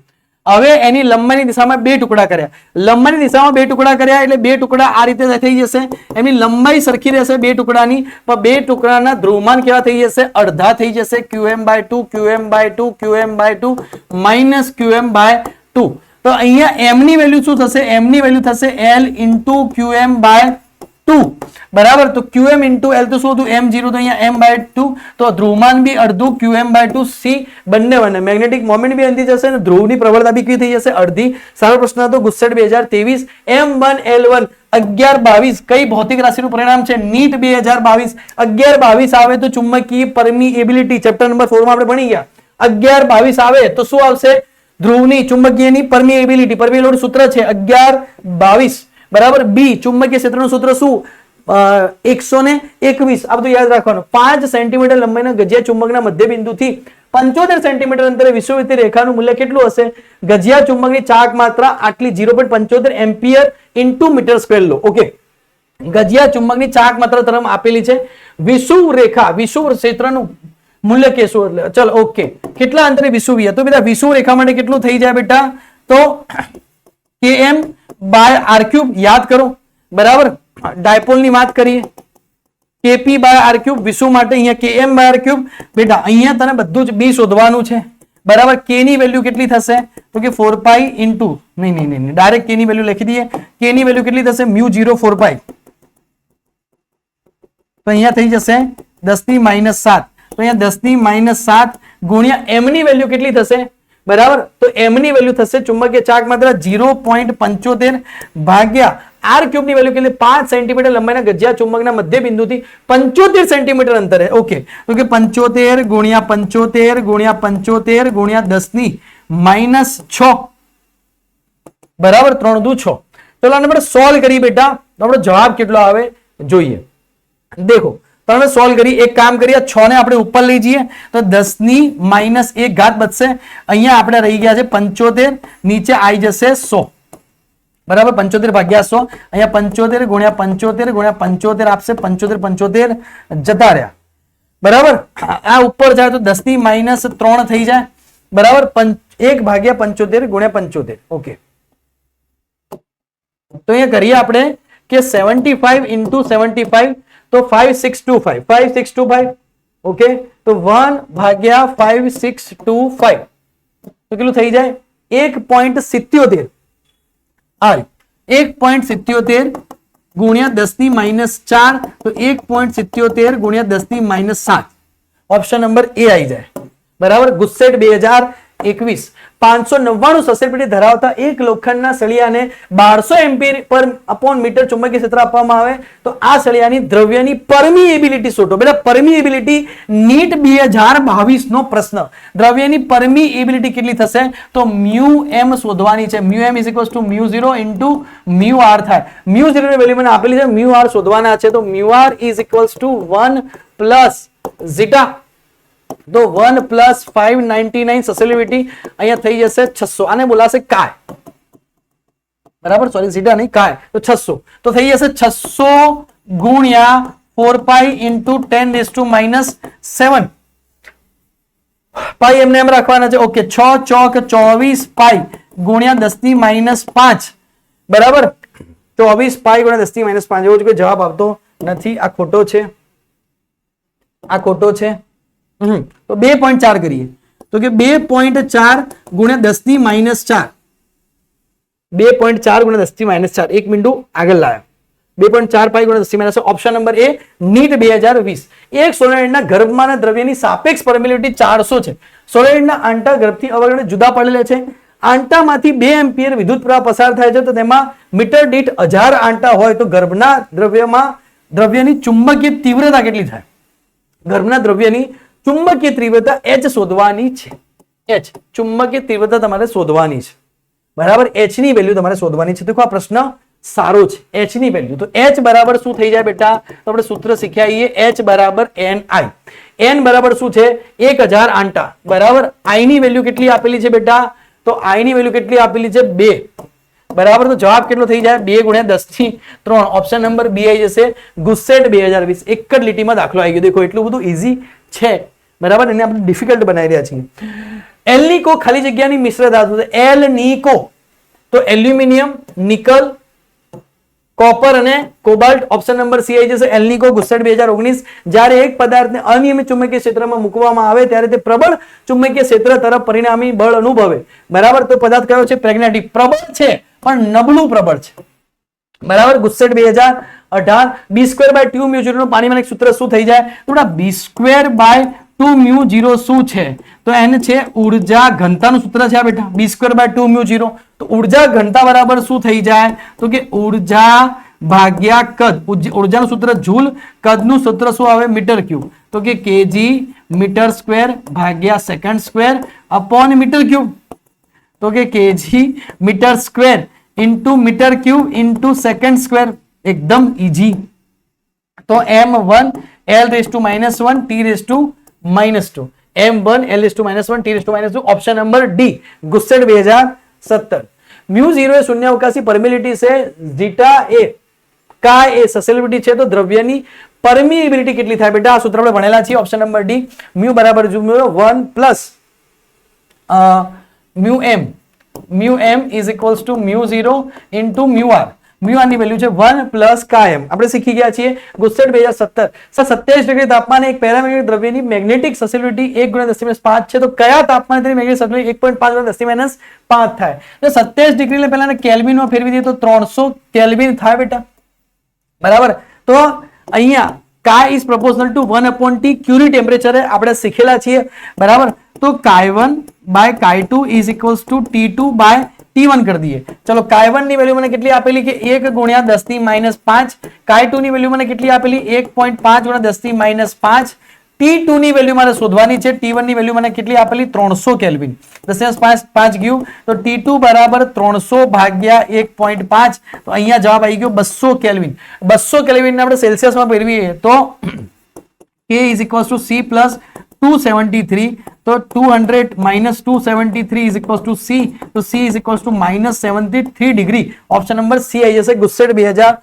S1: હવે એની લંબાઈની દિશામાં બે ટુકડા કર્યા. લંબાઈની દિશામાં બે ટુકડા કર્યા એટલે બે ટુકડા આ રીતે થઈ જશે. એમની લંબાઈ સરખી રહેશે બે ટુકડાની, પણ બે ટુકડાના ધ્રુવમાન કેવા થઈ જશે? અડધા થઈ જશે. qm/2, qm/2, qm/2 -qm/2. તો અહીંયા m ની વેલ્યુ શું થશે? m ની વેલ્યુ થશે l ઇન્ટુ qm/2 બરાબર. તો qm ઇન્ટુ l તો શું હતું? m0. તો અહીંયા m/2. તો ધ્રુવમાન બી અડધું, qm/2 c. બંને મેગ્નેટિક મોમેન્ટ બી અંતી જશે અને ધ્રુવની પ્રબળતા બી કેવી થઈ જશે? અડધી. સારો પ્રશ્ન હતો. ગુસ્સેટ 2023. m1l1 11-22 કઈ ભૌતિક રાશિનું પરિણામ છે? નીટ 2022. 11-22 આવે તો ચુંબકીય પરમિએબિલિટી ચેપ્ટર નંબર 4 માં આપણે ભણી ગયા. 11-22 આવે તો શું આવશે? ધ્રુવની ચુંબકીયની પરમિએબિલિટી. પરમિએબિલિટી સૂત્ર છે 11-22 બરાબર. બી ચુંબકીય ક્ષેત્રનું સૂત્ર શું? 121 આ બધું યાદ રાખવાનું. 5 સેન્ટીમીટર લંબાઈના ગજિયા ચુંબકના મધ્ય બિંદુથી 75 સેન્ટીમીટર અંતરે વિષુવવૃત્તીય રેખાનું મૂલ્ય કેટલું હશે? ગજિયા ચુંબકની ચાક માત્રા આટલી 0.75 એમ્પિયર ઇન્ટુ મીટર સ્ક્વેર લો. ઓકે, ગજિયા ચુંબકની ચાક માત્રા તરફ આપેલી છે. વિષુવ રેખા, વિષુવ ક્ષેત્રનું મૂલ્ય કેશું એટલે ચલો ઓકે, કેટલા અંતરે વિષુવીય? તો બેટા વિષુવ રેખા માટે કેટલું થઈ જાય બેટા? તો km બાય r ક્યુબ યાદ કરો, બરાબર. ડાયપોલની વાત કરીએ, kp બાય r ક્યુબ વિષુવ માટે, અહીંયા km બાય r ક્યુબ. બેટા અહીંયા તને બધું જ b શોધવાનું છે, બરાબર. k ની વેલ્યુ કેટલી થશે? તો કે 4 પાઈ ઇન્ટુ નહીં ડાયરેક્ટ k ની વેલ્યુ લખી દઈએ. k ની વેલ્યુ કેટલી થશે? μ0 4 પાઈ. તો અહીંયા થઈ જશે 10 ની -7. તો અહીંયા 10 ની -7 ગુણ્યા m ની વેલ્યુ કેટલી થશે? બરાબર, તો m ની વેલ્યુ થશે ચુંબકીય ચાક માત્રા 0.75 ભાગ્યા r ક્યુબ ની વેલ્યુ કેટલી? 5 સેન્ટીમીટર લંબાઈના ગજિયા ચુંબકના મધ્ય બિંદુથી 75 સેન્ટીમીટર અંતરે. ઓકે, તો કે 75 ગુણ્યા 75 ગુણ્યા 75 ગુણ્યા 10 ની -6, બરાબર. 3 દુ 6. ચલો આને આપણે સોલ્વ કરી બેટા, તો આપણો જવાબ કેટલો આવે જોઈએ. દેખો તમે સોલ્વ કરી, એક કામ કરીએ, 6 ને આપણે ઉપર લઈ જઈએ તો 10 ની -1 ઘાત બચશે. અહીંયા આપણે રહી ગયા છે 75, નીચે આવી જશે 100, બરાબર. 75 ભાગ્યા 100, અહીંયા 75 ગુણ્યા 75 ગુણ્યા 75 આપશે. 75 જતા રહ્યા, બરાબર. આ ઉપર જાય તો 10 ની -3 થઈ જાય, બરાબર. 1 ભાગ્યા 75 ગુણ્યા 75. ઓકે, તો અહીંયા કરીએ આપણે કે 75 ઇન્ટુ 75, તો 5625 5625. ઓકે, તો 1 ભાગ્યા 5625 તો કેટલું થઈ જાય? 1.77. આ 1.77 ગુણ્યા 10 ની -4, તો 1.77 ગુણ્યા 10 ની -7. ઓપ્શન નંબર એ આવી જાય, બરાબર. ગુસ્સેટ 2021 599 સસેપ્ટિબિલિટી ધરાવતા એક લોખંડના સળિયાને 1200 એમ્પીયર પર અપોન મીટર ચુંબકીય ક્ષેત્ર આપવામાં આવે તો આ સળિયાની દ્રવ્યની પરમિએબિલિટી શોધો. બેટા પરમિએબિલિટી નીટ 2022 નો પ્રશ્ન. દ્રવ્યની પરમિએબિલિટી કેટલી થશે? તો μm શોધવાની છે. μm μ0 ઇન્ટુ μr થાય. μ0 ની વેલ્યુ મને આપેલી છે, μr શોધવાના છે. તો μr 1 પ્લસ zeta, તો 1 પ્લસ 599 સસેપ્ટિબિલિટી અહીંયા થઈ જશે 600. આને બોલાશે કાય, બરાબર. સોરી, ઝીટા નહીં, કાય. તો 600 તો થઈ જશે 600 ગુણ્યા 4 પાઈ ઇન્ટુ 10⁻⁻7 પાઈ એમને એમ રાખવાના છે. ઓકે, 6 ચોક 24 પાઈ ગુણ્યા 10 ની -5, બરાબર. 24 પાઈ ગુણ્યા 10 ની -5 એવો જ કોઈ જવાબ આવતો નથી. આ ખોટો છે, આ ખોટો છે. તો 2.4 કરીએ તો કે 2.4 ગુણ્યા 10 ની -4, 2.4 ગુણ્યા 10 ની -4. એક મિનિટ આગળ લાવ્યા. 2.4 પાઈ ગુણ્યા 10 ની -4. ઓપ્શન નંબર એ નીટ 2020. એક સોલેનોઇડના ગર્ભમાંના દ્રવ્યની સાપેક્ષ પરમિએબિલિટી 400 છે. સોલેનોઇડના આંટા ગર્ભથી અવગણે જુદા પડેલા છે. આંટામાંથી 2 એમ્પિયર વિદ્યુત પ્રવાહ પસાર થાય છે, તો તેમાં મીટર દીઠ 1000 આંટા હોય તો ગર્ભના દ્રવ્યની ચુંબકીય તીવ્રતા કેટલી થાય? ગર્ભના દ્રવ્યની ચુંબકીય તીવ્રતા h શોધવાની છે. h ચુંબકીય તીવ્રતા તમારે શોધવાની છે, બરાબર. h ની વેલ્યુ તમારે શોધવાની છે. તો આ પ્રશ્ન સારો છે. h ની વેલ્યુ, તો h બરાબર શું થઈ જાય બેટા? તો આપણે સૂત્ર શીખ્યા, h બરાબર ni. n બરાબર શું છે? 1000 આંટા, બરાબર. i ની વેલ્યુ કેટલી આપેલી છે બેટા? તો i ની વેલ્યુ કેટલી આપેલી છે? 2, બરાબર. તો જવાબ કેટલો થઈ જાય? 2 ગુણ્યા 10 ની 3. ઓપ્શન નંબર બી આવી જશે. ગુસ્સેટ 2020. એક જ લીટીમાં દાખલો આવી ગયો. દેખો એટલું બધું ઈઝી છે, બરાબર. એને આપણે ડિફિકલ્ટ બનાવી રહ્યા છીએ. એલ્નિકો ખાલી જગ્યાની મિશ્ર ધાતુ છે. એલ્નિકો તો એલ્યુમિનિયમ, નિકલ, કોપર અને કોબાલ્ટ. ઓપ્શન નંબર સી આવી જશે. એલ્નિકો ગુસ્સેટ 2019. જ્યારે એક પદાર્થને અનિયમિત ચુંબકીય ક્ષેત્રમાં મૂકવામાં આવે ત્યારે તે પ્રબળ ચુંબકીય ક્ષેત્ર તરફ પરિણામી બળ અનુભવે, બરાબર. તો પદાર્થ કયો છે? પ્રેગ્નેટિક. પ્રબળ છે પણ નબળું પ્રબળ છે, બરાબર. ગુસ્સેટ 2018. b²/2μ0 નું પાણીમાં એક સૂત્ર શું થઈ જાય? તો b²/2μ0 શું છે? તો એને છે ઉર્જા ઘનતાનું સૂત્ર છે આ બેટા. b²/2μ0. તો ઉર્જા ઘનતા બરાબર શું થઈ જાય? તો કે ઉર્જા ભાગ્યા કદ. ઉર્જાનું સૂત્ર જૂલ, કદનું સૂત્ર શું આવે? Metre cube. તો કે કેજી મીટર સ્ક્વેર ભાગ્યા second square upon metre cube. તો કે kg metre square into metre cube into second square. એકદમ ઈઝી, તો m1 l⁻⁻1 t⁻⁻2 m1 l⁻⁻1 t⁻⁻2 option number D GUJCET 2017 μ0 એ શૂન્યાવકાશી પરમિલિટી છે zeta a का એ સસેલેબિલિટી છે તો દ્રવ્યની પરમિએબિલિટી કેટલી થાય બેટા આ સૂત્ર આપણે ભણેલા છીએ ઓપ્શન નંબર ડી μ બરાબર જો 1 plus μm is equals to μ0 into μr μr ની વેલ્યુ છે 1 પ્લસ km આપણે શીખી ગયા છીએ ગુસ્સેટ 2017 27 ડિગ્રી તાપમાને એક પેરામેગ્નેટિક દ્રવ્યની મેગ્નેટિક સસેલેબિલિટી 1 × 10⁻5 છે તો કયા તાપમાને તેની મેગ્નેટિક સસેલેબિલિટી 1.5 × 10⁻5 થાય તો 27 ડિગ્રી પહેલા કેલ્વિનમાં ફેરવી દઈએ તો 300 કેલ્વિન થાય બેટા બરાબર તો અહીંયા chi is proportional to 1/T Curie temperature આપણે શીખેલા છીએ બરાબર તો chi1 by chi2 is equals to T2 by T1 कर दिए चलो chi1 ની વેલ્યુ મને કેટલી આપેલી કે 1 × 10⁻5 chi2 ની વેલ્યુ મને કેટલી આપેલી 1.5 × 10⁻5 T2 ની વેલ્યુ મારે શોધવાની છે T1 ની વેલ્યુ મને કેટલી આપેલી 300 કેલ્વિન 10⁻5 ગયું તો T2 બરાબર 300 ભાગ્યા 1.5 તો અહીંયા જવાબ આવી ગયો 200 કેલ્વિન 200 કેલ્વિન ને આપણે સેલ્સિયસ માં ફેરવીએ તો K is equals to C plus 273 તો 200 minus 273 is equals to C તો C is equals to -73 degree option number C આવી જશે ગુસ્સેટ 2014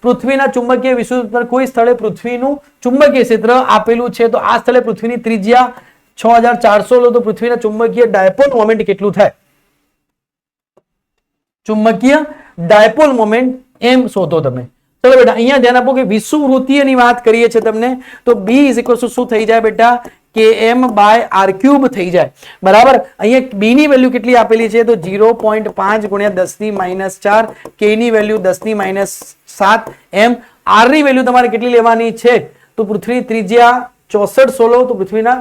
S1: પૃથ્વીના ચુંબકીય વિષુવવૃત્ત પર કોઈ સ્થળે પૃથ્વીનું ચુંબકીય ક્ષેત્ર આપેલું છે તો આ સ્થળે પૃથ્વીની ત્રિજ્યા 6400 લો તો પૃથ્વીના ચુંબકીય ડાયપોલ મોમેન્ટ કેટલું થાય ચુંબકીય ડાયપોલ મોમેન્ટ એમ શોધો તમે ચલો બેટા અહીંયા ધ્યાન આપો કે વિષુવવૃત્તીયની વાત કરીએ છીએ તમને તો B = શું થઈ જાય બેટા km by r³ થઈ જાય બરાબર અહીંયા b ની વેલ્યુ કેટલી આપેલી છે તો 0.5 × 10⁻4 k ની વેલ્યુ 10⁻7 m r ની વેલ્યુ તમારે કેટલી લેવાની છે તો પૃથ્વીની ત્રિજ્યા 6400 લો તો પૃથ્વીના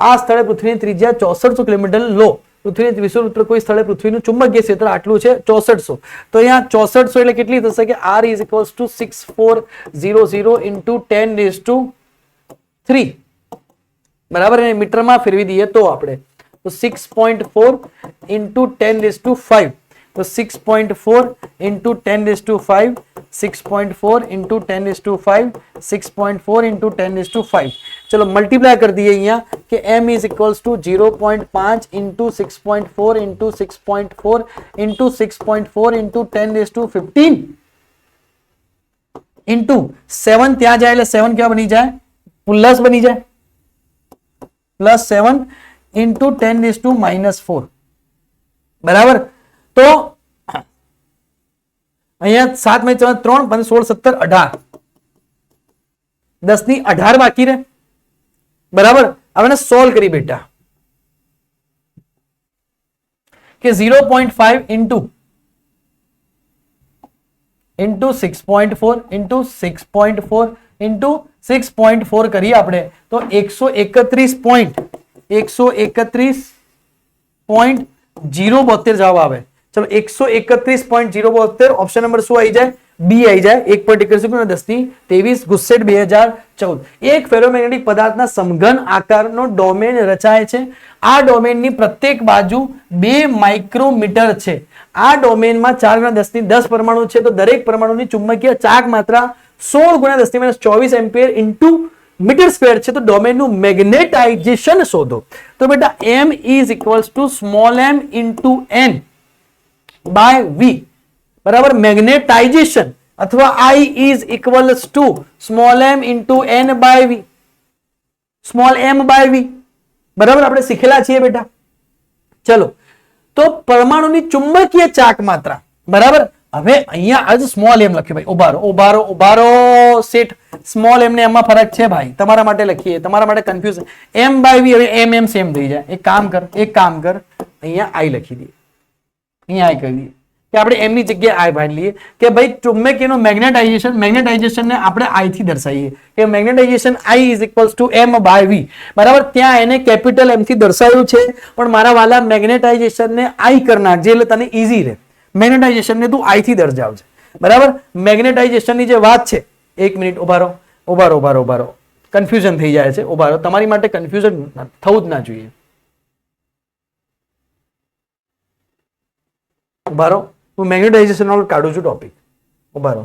S1: આ સ્થળે પૃથ્વીની ત્રિજ્યા 6400 કિલોમીટર લો પૃથ્વીની વિષુવવૃત્ત પર કોઈ સ્થળે પૃથ્વીનું ચુંબકીય ક્ષેત્ર આટલું છે 6400 તો અહીંયા 6400 એટલે કેટલી થશે કે r is equals to 6400 into 10⁻3 બરાબર એને મીટરમાં ફેરવી દઈએ તો આપણે તો 6.4 into 10⁵ તો 6.4 into 10⁵ 6.4 into 10⁵ 6.4 into 10⁵ चलो मल्टीप्लाई कर दिए यहाँ कि m is equals to 0.5 into 6.4 into 6.4 into 6.4 into 10⁵15 into 7 ત્યાં જાય એટલે 7 क्या बनी जाए प्लस बनी जाए +7 into 10⁻⁻4 बराबर तो અહીંયા 7 × 3 = 16 17 18 10 ની 18 બાકી રહે બરાબર હવે સોલ્વ કરી બેટા કે 0.5 into 6.4 into 6.4 into 6.4 કરીએ આપણે તો 131.072 જવાબ આવે ચલો 131.072 ઓપ્શન નંબર શું આવી જાય બી આવી જાય 1.21 ગુસ્સેટ 2014 એક ફેરોમેગ્નેટિક પદાર્થના સમઘન આકારનો ડોમેન રચાય છે આ ડોમેનની પ્રત્યેક બાજુ 2 માઇક્રોમીટર છે આ ડોમેનમાં 4 × 10⁻10 પરમાણુ છે તો દરેક પરમાણુની ચુંબકીય ચાક માત્રા 16 × 10⁻24 એમ્પિયર ઇન્ટુ મીટર સ્ક્વેર છે તો ડોમેનનું મેગ્નેટાઇઝેશન શોધો તો બેટા m is equals to small m into n by v બરાબર મેગ્નેટાઇઝેશન અથવા I is equals to small m into n by v small m by v બરાબર આપણે શીખેલા છીએ બેટા ચલો તો પરમાણુની ચુંબકીય ચાક માત્રા બરાબર હવે અહીંયા આજ સ્મોલ m લખ્યું ભાઈ ઉભારો સેટ સ્મોલ m ને એમાં ફરક છે ભાઈ તમારા માટે લખીએ તમારા માટે કન્ફ્યુઝન m by v હવે m સેમ થઈ જાય એક કામ કર અહીંયા I લખી દઈએ અહીંયા I કરી દઈએ કે આપણે m ની જગ્યાએ I ભાઈ લઈએ કે ભાઈ ચુંબકીયનું મેગ્નેટાઇઝેશન ને આપણે I થી દર્શાવીએ કે magnetisation I is equals to m by v બરાબર ત્યાં એને કેપિટલ m થી દર્શાવ્યું છે પણ મારા વાલા મેગ્નેટાઇઝેશન ને I કરી નાખજે એટલે તને ઈઝી રહે મેગ્નેટાઇઝેશન ને તું I થી દર્શાવજે બરાબર મેગ્નેટાઇઝેશન ની જે વાત છે 1 મિનિટ ઉભારો કન્ફ્યુઝન થઈ જાય છે ઉભારો તમારી માટે કન્ફ્યુઝન થવું જ ના જોઈએ ઉભારો હું મેગ્નેટાઇઝેશન વાળું કાઢું છું ટોપિક ઉભારો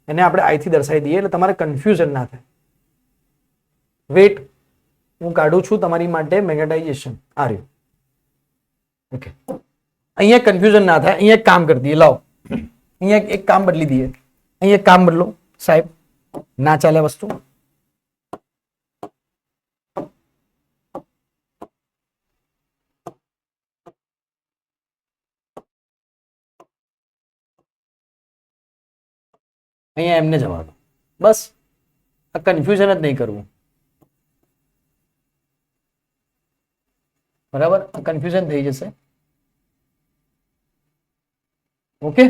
S1: એને આપણે આઈ થી દર્શાવી દઈએ એટલે તમારે કન્ફ્યુઝન ના થાય. વેટ, હું કાઢું છું તમારી માટે મેગ્નેટાઇઝેશન આ રહ્યું. ઓકે, અહીંયા કન્ફ્યુઝન ના થાય. અહીંયા એક કામ કરી દઈએ, લાવો અહીંયા એક કામ બદલી દઈએ. અહીંયા એક કામ બદલો સાહેબ, ના ચાલે વસ્તુ. અહીંયા એમને જવા દો બસ, આ કન્ફ્યુઝન જ નહીં કરવું. બરાબર, કન્ફ્યુઝન થઈ જશે. ઓકે,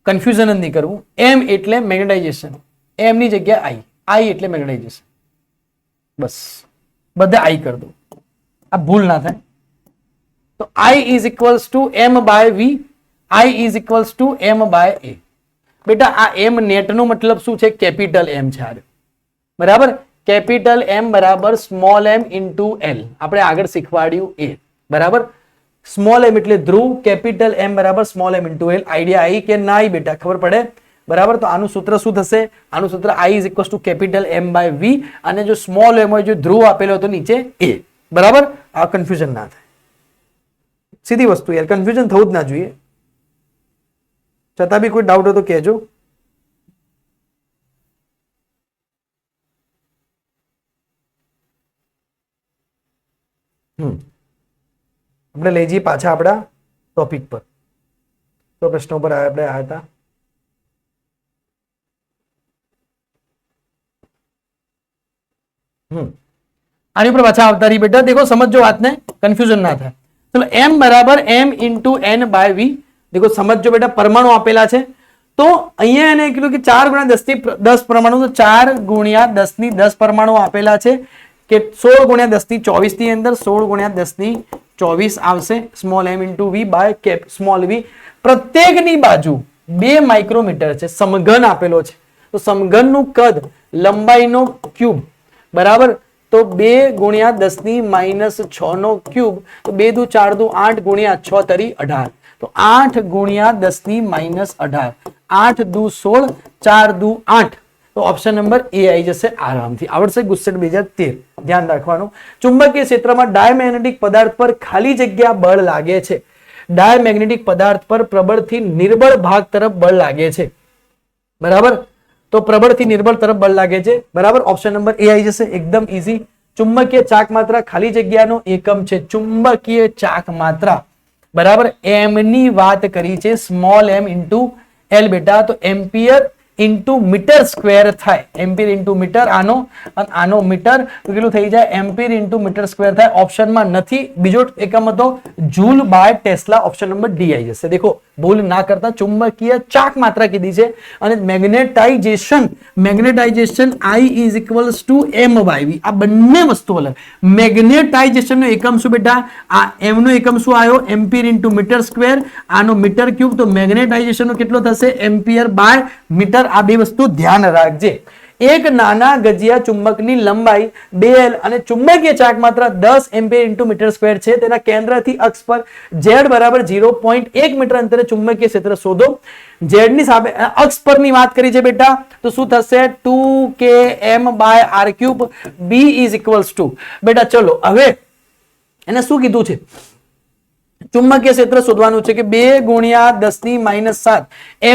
S1: કન્ફ્યુઝન જ નહીં કરવું. એમ એટલે મેગ્નેટાઇઝેશન, એમ ની જગ્યાએ આઈ, આઈ એટલે મેગ્નેટાઇઝેશન. બસ બધા આઈ કરી દો, આ ભૂલ ના થાય. તો I is equals to M by V, I is equals to M by A. બેટા આ એમ નેટ નો મતલબ શું છે? કેપિટલ એમ છે. બરાબર, કેપિટલ એમ બરાબર સ્મોલ એમ ઇન્ટુ એલ, આપણે આગળ શીખવાડ્યું એ. બરાબર, સ્મોલ એમ એટલે ધ્રુવ, કેપિટલ એમ બરાબર small M into L. Idea આવી કે ના આવી બેટા? ખબર પડે? બરાબર, તો આનું સૂત્ર શું થશે? આનું સૂત્ર I is equals to capital M by V, અને જો સ્મોલ એમ હોય, જો ધ્રુવ આપેલો હતો નીચે એ. બરાબર, આ કન્ફ્યુઝન ના થાય. સીધી વસ્તુ યાર, કન્ફ્યુઝન થવું જ ના જોઈએ. છતાં બી કોઈ ડાઉટ હોય તો કહેજો. આપણે લઈ જઈએ પાછા આપણા ટોપિક પર. તો પ્રશ્નો પર આપણે આવ્યા હતા. આની ઉપર પાછા આવતા રહી બેટા. દેખો સમજો વાતને, કન્ફ્યુઝન ના થાય. ચલો, એમ બરાબર એમ ઇન્ટુ એન બાય વી. દેખો સમજો બેટા, પરમાણુ આપેલા છે. તો અહીંયા એને કીધું કે 4 ગુણ્યા 10 ની 10 પરમાણુ, તો 4 ગુણ્યા 10 ની 10 પરમાણુ આપેલા છે કે 16 ગુણ્યા 10 ની 24 ની અંદર 16 ગુણ્યા 10 ની 24 આવશે. Small M into V by cap small V. પ્રત્યેકની બાજુ 2 માઇક્રોમીટર છે, સમઘન આપેલો છે. તો સમઘનનું કદ લંબાઈનો ક્યુબ બરાબર, તો 2 ગુણ્યા 10 ની -6 નો ક્યુબ, તો 2 દુ 4 દુ 8 ગુણ્યા 6 તરી 18. તો 8 ગુણ્યા 10 ની -18, 8 દુ 16, 4 દુ 8. તો ઓપ્શન નંબર એ આવી જશે. આરામથી આવડશે. ગુસ્સેટ 2013. ધ્યાન રાખવાનું. ચુંબકીય ક્ષેત્રમાં ડાયમેગ્નેટિક પદાર્થ પર ખાલી જગ્યા બળ લાગે છે. ડાયમેગ્નેટિક પદાર્થ પર પ્રબળથી નિર્બળ ભાગ તરફ બળ લાગે છે. બરાબર, તો પ્રબળથી નિર્બળ તરફ બળ લાગે છે. બરાબર, ઓપ્શન નંબર એ આવી જશે. એકદમ ઈઝી. ચુંબકીય ચાક માત્રા ખાલી જગ્યાનો એકમ છે. ચુંબકીય ચાક માત્રા બરાબર, એમ ની વાત કરી છે. સ્મોલ એમ ઇન્ટુ એલ બેટા. તો એમ્પિયર ઇન્ટુ મીટર સ્ક્વેર થાય. એમ્પિયર ઇન્ટુ મીટર, આનો અને આનો મીટર, તો કેટલું થઈ જાય? એમ્પિયર ઇન્ટુ મીટર સ્ક્વેર થાય. ઓપ્શનમાં નથી. બીજો એકમ હતો joule by tesla. Option number D આવી જશે. દેખો ભૂલ ના કરતા. ચુંબકીય ચાક માત્રા કીધી છે, અને magnetization I is equals to M by V. આ બંને વસ્તુ અલગ. મેગ્નેટાઇઝેશન નો એકમ શું બેટા? આ એમ નો એકમ શું આવ્યો? એમ્પિયર ઇન્ટુ મીટર સ્ક્વેર, આનો મીટર ક્યુબ. તો મેગ્નેટાઇઝેશન નો કેટલો થશે? Ampere by metre. આ બે વસ્તુ ધ્યાન રાખજે. એક નાના ગજિયા ચુંબકની લંબાઈ 2l અને ચુંબકીય ચાક માત્રા 10 એમ્પિયર ઇન્ટુ મીટર સ્ક્વેર છે. તેના કેન્દ્રથી અક્ષ પર z બરાબર 0.1 મીટર અંતરે ચુંબકીય ક્ષેત્ર શોધો. z ની સામે અક્ષ પરની વાત કરી છે બેટા, તો શું થશે? 2km by r cube. b is equals to બેટા, ચલો હવે એને શું કીધું છે? ચુંબકીય ક્ષેત્ર શોધવાનું છે કે 2 ગુણ્યા 10 ની -7.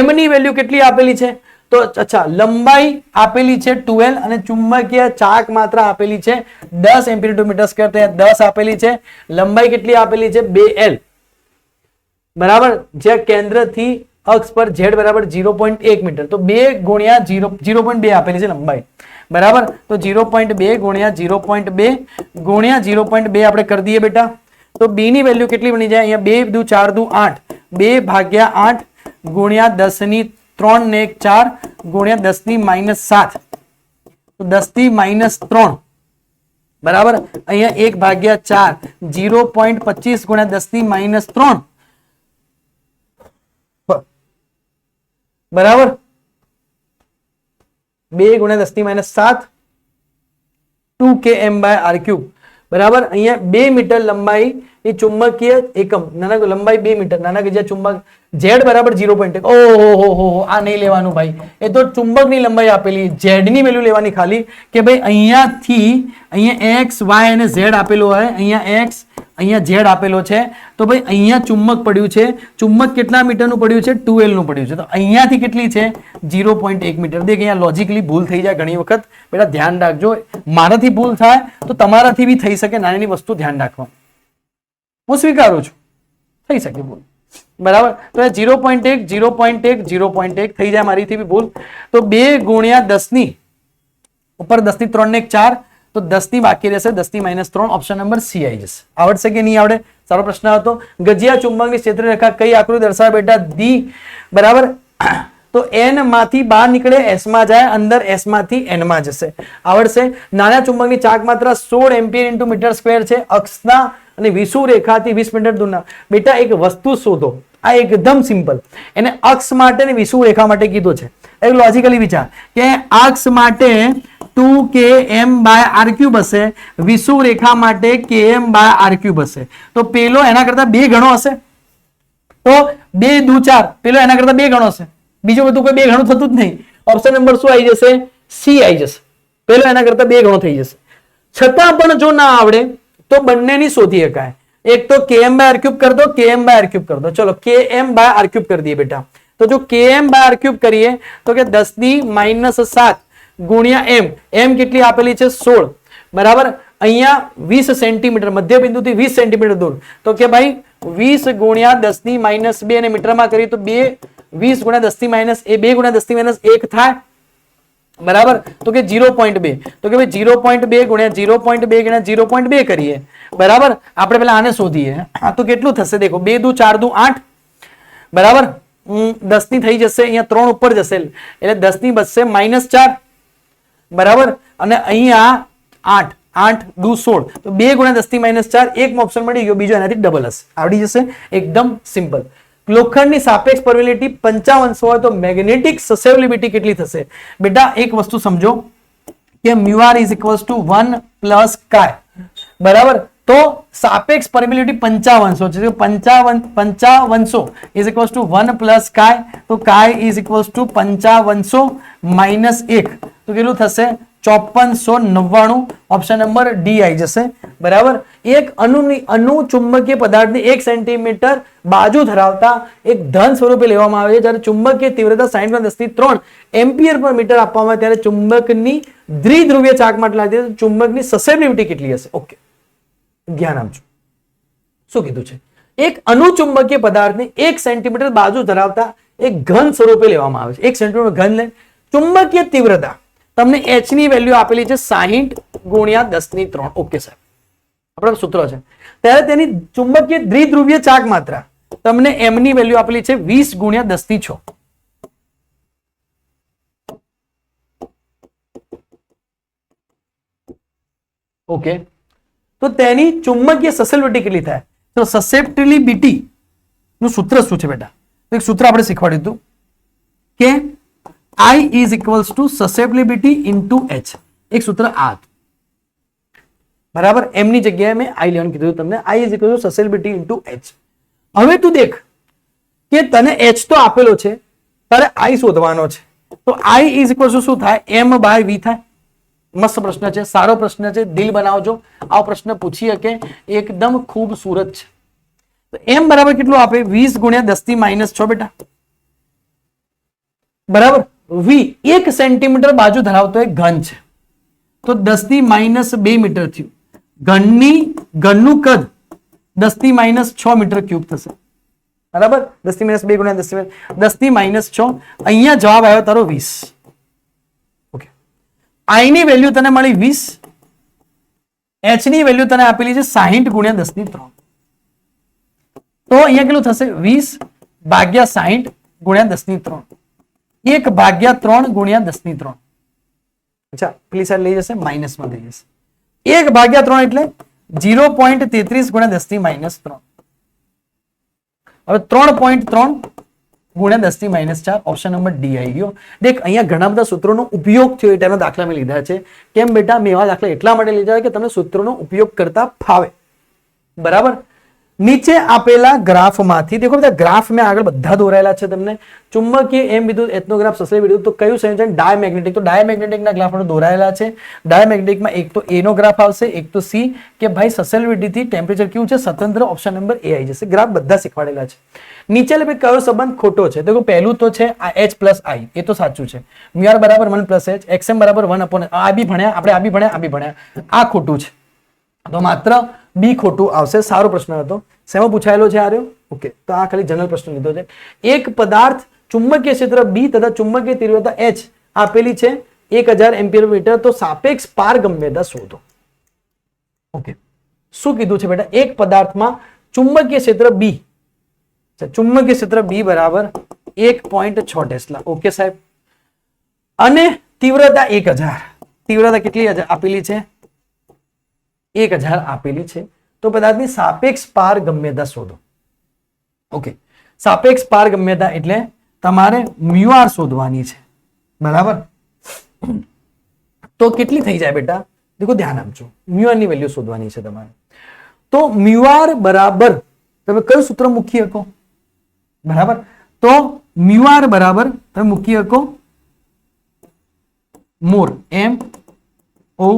S1: m ની વેલ્યુ કેટલી આપેલી છે? તો અચ્છા, લંબાઈ આપેલી છે 2l અને ચુંબકીય ચાક માત્રા આપેલી છે 10 એમ્પિયર ટુ મીટર સ્ક્વેર. તો 10 આપેલી છે. લંબાઈ કેટલી આપેલી છે? 2l બરાબર, જે કેન્દ્રથી અક્ષ પર z બરાબર 0.1 મીટર. તો 2 ગુણ્યા 0.2 આપેલી છે લંબાઈ. બરાબર, તો 0.2 ગુણ્યા 0.2 ગુણ્યા 0.2 આપણે કરી દઈએ બેટા. તો b ની વેલ્યુ કેટલી બની જાય? અહીંયા 2 દુ 4 દુ 8, 2 ભાગ્યા 8 ગુણ્યા 10 ની 3 ને 1 4 ગુણ્યા 10 ની -7. તો 10 ની -3 બરાબર, અહીંયા 1 ભાગ્યા 4, 0.25 ગુણ્યા 10 ની -3 બરાબર, 2 ગુણ્યા 10 ની -7, 2 km બાય r ક્યુબ. બરાબર, અહીંયા 2 મીટર લંબાઈ એ ચુંબકીય એકમ નાના લંબાઈ 2 મીટર નાના ગજિયા ચુંબક z બરાબર 0.1. ઓહો આ નહીં લેવાનું ભાઈ, એ તો ચુંબકની લંબાઈ આપેલી, z ની વેલ્યુ લેવાની ખાલી કે ભાઈ અહીંયાથી અહીંયા x y અને z આપેલો હોય, અહીંયા x અહીંયા z આપેલો છે, તો ભાઈ અહીંયા ચુંબક પડ્યું છે, ચુંબક કેટલા મીટરનું પડ્યું છે 12 નું પડ્યું છે, તો અહીંયાથી કેટલી છે 0.1 મીટર. દેખ અહીંયા લોજિકલી ભૂલ થઈ જાય ઘણી વખત, બેટા ધ્યાન રાખજો, મારાથી ભૂલ થાય તો તમારાથી બી થઈ શકે, નાની વસ્તુ ધ્યાન રાખવા, હું સ્વીકારું છું થઈ શકે ભૂલ, બરાબર. તો 0.1 0.1 0.1 થઈ જાય મારીથી બી ભૂલ, તો 2 ગુણ્યા 10 ની ઉપર 10 ની 3 ને 1 4, તો 10 ની બાકી રહેશે, 10 ની -3, ઓપ્શન નંબર સી આવી જશે. આવડશે કે નહીં આવડે? સારો પ્રશ્ન હતો. ગજિયા ચુંબકની ક્ષેત્રરેખા કઈ આકૃતિ દર્શાવે બેટા? દી, બરાબર. તો n માંથી બહાર નીકળે s માં જાય, અંદર s માંથી n માં જશે. આવડશે. નાના ચુંબકની ચાક માત્રા 16 એમ્પિયર × મીટર સ્ક્વેર છે, અક્ષના અને વિષુવ રેખાથી 20 મીટર દૂરના. બેટા એક વસ્તુ શોધો, આ એકદમ સિમ્પલ, એને અક્ષ માટે અને વિષુવ રેખા માટે કીધો છે. એક લોજિકલી વિચાર કે અક્ષ માટે 2km/r³ હશે, વિષુવ રેખા માટે km/r³ હશે, તો પેલો એના કરતા 2 ગણો હશે, તો 2 દુ 4, પેલો એના કરતા 2 ગણો હશે, બીજું બધું કોઈ 2 ગણું થતું જ નહીં. ઓપ્શન નંબર શું આવી જશે? સી આવી જશે, પેલો એના કરતા 2 ગણો થઈ જશે. છતાં પણ જો ના આવડે તો બંનેની શોધી શકાય, એક તો km/r³ कर दो, km/r³ कर दो, चलो km/r³ कर दिए बेटा. तो जो km/r³ કરીએ તો કે 10 ની -7 ગુણ્યા m, m કેટલી આપેલી છે 16, બરાબર. અહીંયા 20 સેન્ટીમીટર મધ્ય બિંદુથી 20 સેન્ટીમીટર દૂર, તો કે ભાઈ 20 ગુણ્યા 10 ની -2 અને મીટરમાં કરીએ તો 20 ગુણ્યા 10 ની માઈનસ એ 2 ગુણ્યા 10 ની -1 થાય, બરાબર. તો કે 0.2, તો કે ભાઈ 0.2 ગુણ્યા 0.2 ગુણ્યા 0.2 કરીએ, બરાબર. આપણે પેલા આને શોધીએ, આ તો કેટલું થશે દેખો, 2 દુ 4 દુ 8, બરાબર. 10 ની થઈ જશે, અહીંયા 3 ઉપર જશે એટલે 10 ની બચશે -4, બરાબર. અને અહીંયા 8 8 દુ 16, તો 2 ગુણ્યા 10 ની -4, એક ઓપ્શન મળી ગયો, બીજો એનાથી ડબલ હશે, આવડી જશે, એકદમ સિમ્પલ. લોખંડની સાપેક્ષ પરમિટિવિટી 55 હોય તો મેગ્નેટિક સસેપ્ટિબિલિટી કેટલી થશે? બેટા એક વસ્તુ સમજો કે μr = 1 + chi, બરાબર. તો સાપેક્ષ પરમિટિવિટી 55 છે, 55 = 1 + chi, તો chi = 55 - 1, તો કેટલું થશે 5499, ઓપ્શન નંબર ડી આવી જશે, બરાબર. એક અણુ ચુંબકીય પદાર્થની 1 સેન્ટીમીટર બાજુ ધરાવતા એક ધન સ્વરૂપે લેવામાં આવે છે, જ્યારે ચુંબકીય તીવ્રતા 60 × 10³ એમ્પિયર પર મીટર આપવામાં આવે ત્યારે ચુંબકની દ્વિધ્રુવીય ચાક માટે લાગે તો ચુંબકની સસેપ્ટિબિલિટી કેટલી હશે? ઓકે, ધ્યાન આપજો. શું કીધું છે? એક અણુ ચુંબકીય પદાર્થની 1 સેન્ટીમીટર બાજુ ધરાવતા એક ઘન સ્વરૂપે લેવામાં આવે છે, 1 સેન્ટીમીટર ઘન લે, ચુંબકીય તીવ્રતા તમને h ની વેલ્યુ આપેલી છે 60 × 10³ ઓકે સાહેબ, આપણો સૂત્ર છે. ત્યારે તેની ચુંબકીય દ્વિધ્રુવીય ચાક માત્રા તમને m ની વેલ્યુ આપેલી છે 20 × 10⁶. ઓકે, તો તેની ચુંબકીય સસેપ્ટિબિલિટી કેટલી થાય? તો સસેપ્ટિબિલિટી નું સૂત્ર શું છે બેટા? એક સૂત્ર આપણે શીખવાડ્યું હતું કે I = susceptibility × h, એક સૂત્ર આ હતું, બરાબર. m ની જગ્યાએ મેં I લેવાનું કીધું તમને, I = susceptibility × h. હવે તું દેખ કે તને h તો આપેલો છે, તારે I શોધવાનો છે, તો I = શું થાય? m/v થાય. મસ્ત પ્રશ્ન છે, સારો પ્રશ્ન છે, દિલ બનાવજો, આ પ્રશ્ન પૂછી શકે, એકદમ ખૂબસૂરત છે. તો m બરાબર કેટલું આપે? 20 × 10 - 6 બેટા, બરાબર. v 1 સેન્ટીમીટર બાજુ ધરાવતો એક ઘન છે, તો 10 ની -2 મીટર થયું. ઘનનું કદ 10 ની -6 મીટર ક્યુબ થશે, બરાબર. 10 ની -2 × 10 ની -6, અહીંયા જવાબ આવ્યો તારો 20. ઓકે, I ની વેલ્યુ તને મળી 20, h ની વેલ્યુ તને આપેલી છે 60 × 10⁻3, તો અહીંયા કેટલું થશે? 20 ભાગ્યા 60 × 10⁻3, 1/3 × 10⁻3. અચ્છા, પેલી સાઈડ લઈ જશે, માઇનસમાં થઈ જશે. 1/3 એટલે 0.33 × 10⁻3. હવે 3.3 × 10⁻4, ઓપ્શન નંબર ડી આવી ગયો. દેખ અહીંયા ઘણા બધા સૂત્રોનો ઉપયોગ થયો, એ ટાઈમના દાખલા મેં લીધા છે. કેમ બેટા? મેં એવા દાખલા એટલા માટે લીધા કે તમને સૂત્રોનો ઉપયોગ કરતા ફાવે, બરાબર. નીચે આપેલા ગ્રાફમાંથી દેખો બધા ગ્રાફ મેં આગળ બધા દોરાયેલા છે તમને ચુંબકીય એમ વિદ્યુત એથનોગ્રાફ સસરી વિદ્યુત તો કયું સંયોજન ડાયમેગ્નેટિક તો ડાયમેગ્નેટિકના ગ્રાફ આપણે દોરાયેલા છે ડાયમેગ્નેટિકમાં એક તો એ નો ગ્રાફ આવશે એક તો સી કે ભાઈ સસેલેબિલિટી ટેમ્પરેચર કેવું છે સ્વતંત્ર ઓપ્શન નંબર એ આવી જશે ગ્રાફ બધા શીખવાડેલા છે નીચે લખે કયો સંબંધ ખોટો છે દેખો પહેલું તો છે આ h પ્લસ i એ તો સાચું છે μr બરાબર 1 પ્લસ h xm બરાબર 1 અપોન આ બી ભણ્યા આપણે આ બી ભણ્યા આ ખોટું છે તો માત્ર બી ખોટું આવશે સારો પ્રશ્ન હતો શેમાં પૂછાયેલો છે આર્યો ઓકે તો આ ખાલી જનરલ પ્રશ્ન લીધો છે એક પદાર્થ ચુંબકીય ક્ષેત્ર બી તથા ચુંબકીય તીવ્રતા h આપેલી છે 1000 એમ્પિયર મીટર તો સાપેક્ષ પારગમ્યતા શોધો ઓકે શું કીધું છે બેટા એક પદાર્થમાં ચુંબકીય ક્ષેત્ર બી ચુંબકીય ક્ષેત્ર બી બરાબર 1.6 ટેસ્લા ઓકે સાહેબ અને તીવ્રતા 1000 તીવ્રતા કેટલી આપેલી છે 1000 આપેલી છે તો પદાર્થની સાપેક્ષ પારગમ્યતા શોધો ઓકે સાપેક્ષ પારગમ્યતા એટલે તમારે μr શોધવાની છે બરાબર તો કેટલી થઈ જાય બેટા દેખો ધ્યાન આપજો μr ની વેલ્યુ શોધવાની છે તમારે તો μr બરાબર તમે કયું સૂત્ર મૂકી શકો બરાબર તો μr બરાબર તમે મૂકી શકો મોર m o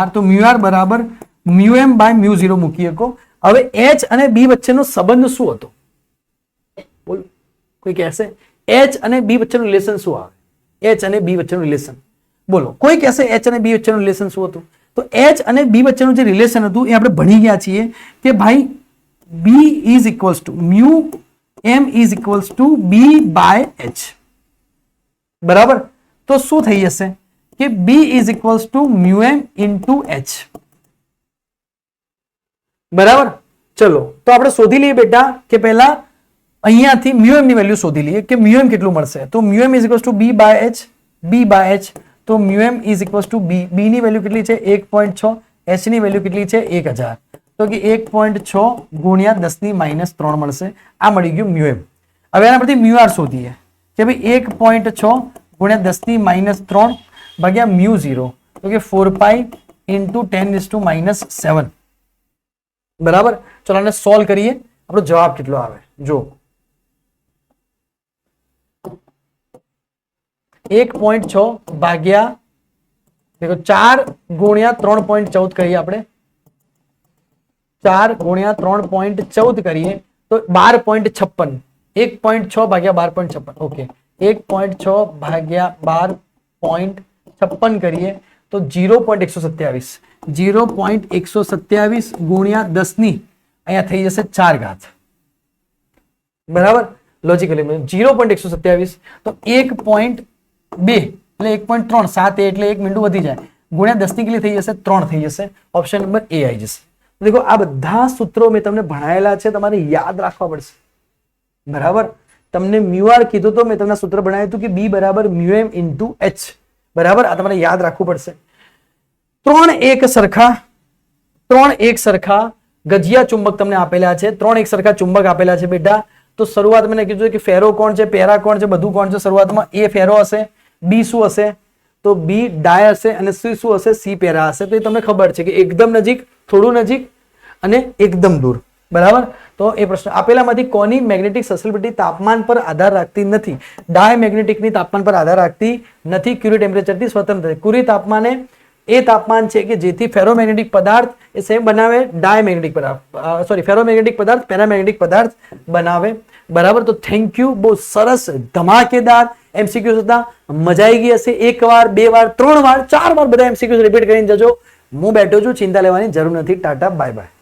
S1: r તો μr બરાબર μm બાય μ0 મૂકી શકો હવે h અને b વચ્ચેનો સંબંધ શું હતો બોલો કોઈ કહેશે h અને b વચ્ચેનું રિલેશન શું આવે h અને b વચ્ચેનું રિલેશન બોલો કોઈ કહેશે h અને b વચ્ચેનું રિલેશન શું હતું તો h અને b વચ્ચેનું જે રિલેશન હતું એ આપણે ભણી ગયા છીએ કે ભાઈ b is equals to μ m is equals to b by h બરાબર તો શું થઈ જશે કે b is equals to μm into h બરાબર ચલો તો આપણે શોધી લઈએ બેટા કે પહેલા અહીંયાથી μm ની વેલ્યુ શોધી લઈએ કે μm કેટલું મળશે તો μm is equals to b by h તો μm is equals to b ની વેલ્યુ કેટલી છે 1.6 h ની વેલ્યુ કેટલી છે 1000 તો કે 1.6 ગુણ્યા 10 ની -3 મળશે આ મળી ગયું μm હવે આના પરથી μr શોધીએ કે ભાઈ 1.6 ગુણ્યા 10 ની -3 ભાગ્યા μ0 તો કે 4 પાઈ ઇન્ટુ 10⁻⁻7 બરાબર ચલો આને સોલ્વ કરીએ આપણો જવાબ કેટલો આવે જો 1.6 ભાગ્યા દેખો 4 ગુણ્યા 3.14 કરીએ આપણે 4 ગુણ્યા 3.14 કરીએ તો 12.56 1.6 ભાગ્યા 12.56 ઓકે 1.6 ભાગ્યા 12.56 કરીએ તો 0.127 0.127 ગુણ્યા 10 ની અહીંયા થઈ જશે 4 ઘાત બરાબર લોજિકલી 0.127 તો 1.2 એટલે 1.3 7 એટલે 1 મિનિટ વધી જાય ગુણ્યા 10 ની કેટલી થઈ જશે 3 થઈ જશે ઓપ્શન નંબર એ આવી જશે દેખો આ બધા સૂત્રો મેં તમને ભણાયેલા છે તમારે યાદ રાખવા પડશે બરાબર તમને μr કીધું તો મેં તમને સૂત્ર ભણાવ્યું હતું કે b બરાબર μm ઇન્ટુ h બરાબર આ તમારે યાદ રાખવું પડશે ત્રણ એક સરખા ગજિયા ચુંબક તમને આપેલા છે ત્રણ એક સરખા ચુંબક આપેલા છે બેટા તો શરૂઆતમાં મેં કીધું કે ફેરો કોણ છે પેરા કોણ છે બધું કોણ છે શરૂઆતમાં એ ફેરો હશે બી શું હશે તો બી ડાય હશે અને સી શું હશે સી પેરા હશે તો એ તમને ખબર છે કે એકદમ નજીક થોડું નજીક અને એકદમ દૂર બરાબર તો એ પ્રશ્ન આપેલામાંથી કોની મેગ્નેટિક સસેલેબિલિટી તાપમાન પર આધાર રાખતી નથી ડાયમેગ્નેટિકની તાપમાન પર આધાર રાખતી નથી ક્યુરી ટેમ્પરેચરથી સ્વતંત્ર ક્યુરી તાપમાને એ તાપમાન છે કે જેથી ફેરોમેગ્નેટિક પદાર્થ એ સેમ બનાવે ડાયમેગ્નેટિક પદાર્થ ફેરોમેગ્નેટિક પદાર્થ પેરામેગ્નેટિક પદાર્થ બનાવે બરાબર તો થેન્ક યુ બહુ સરસ ધમાકેદાર એમસીક્યુઝ હતા મજા આવી ગઈ હશે એક વાર બે વાર ત્રણ વાર ચાર વાર બધા એમસીક્યુઝ રિપીટ કરીને જજો હું બેઠો છું ચિંતા લેવાની જરૂર નથી ટાટા બાય બાય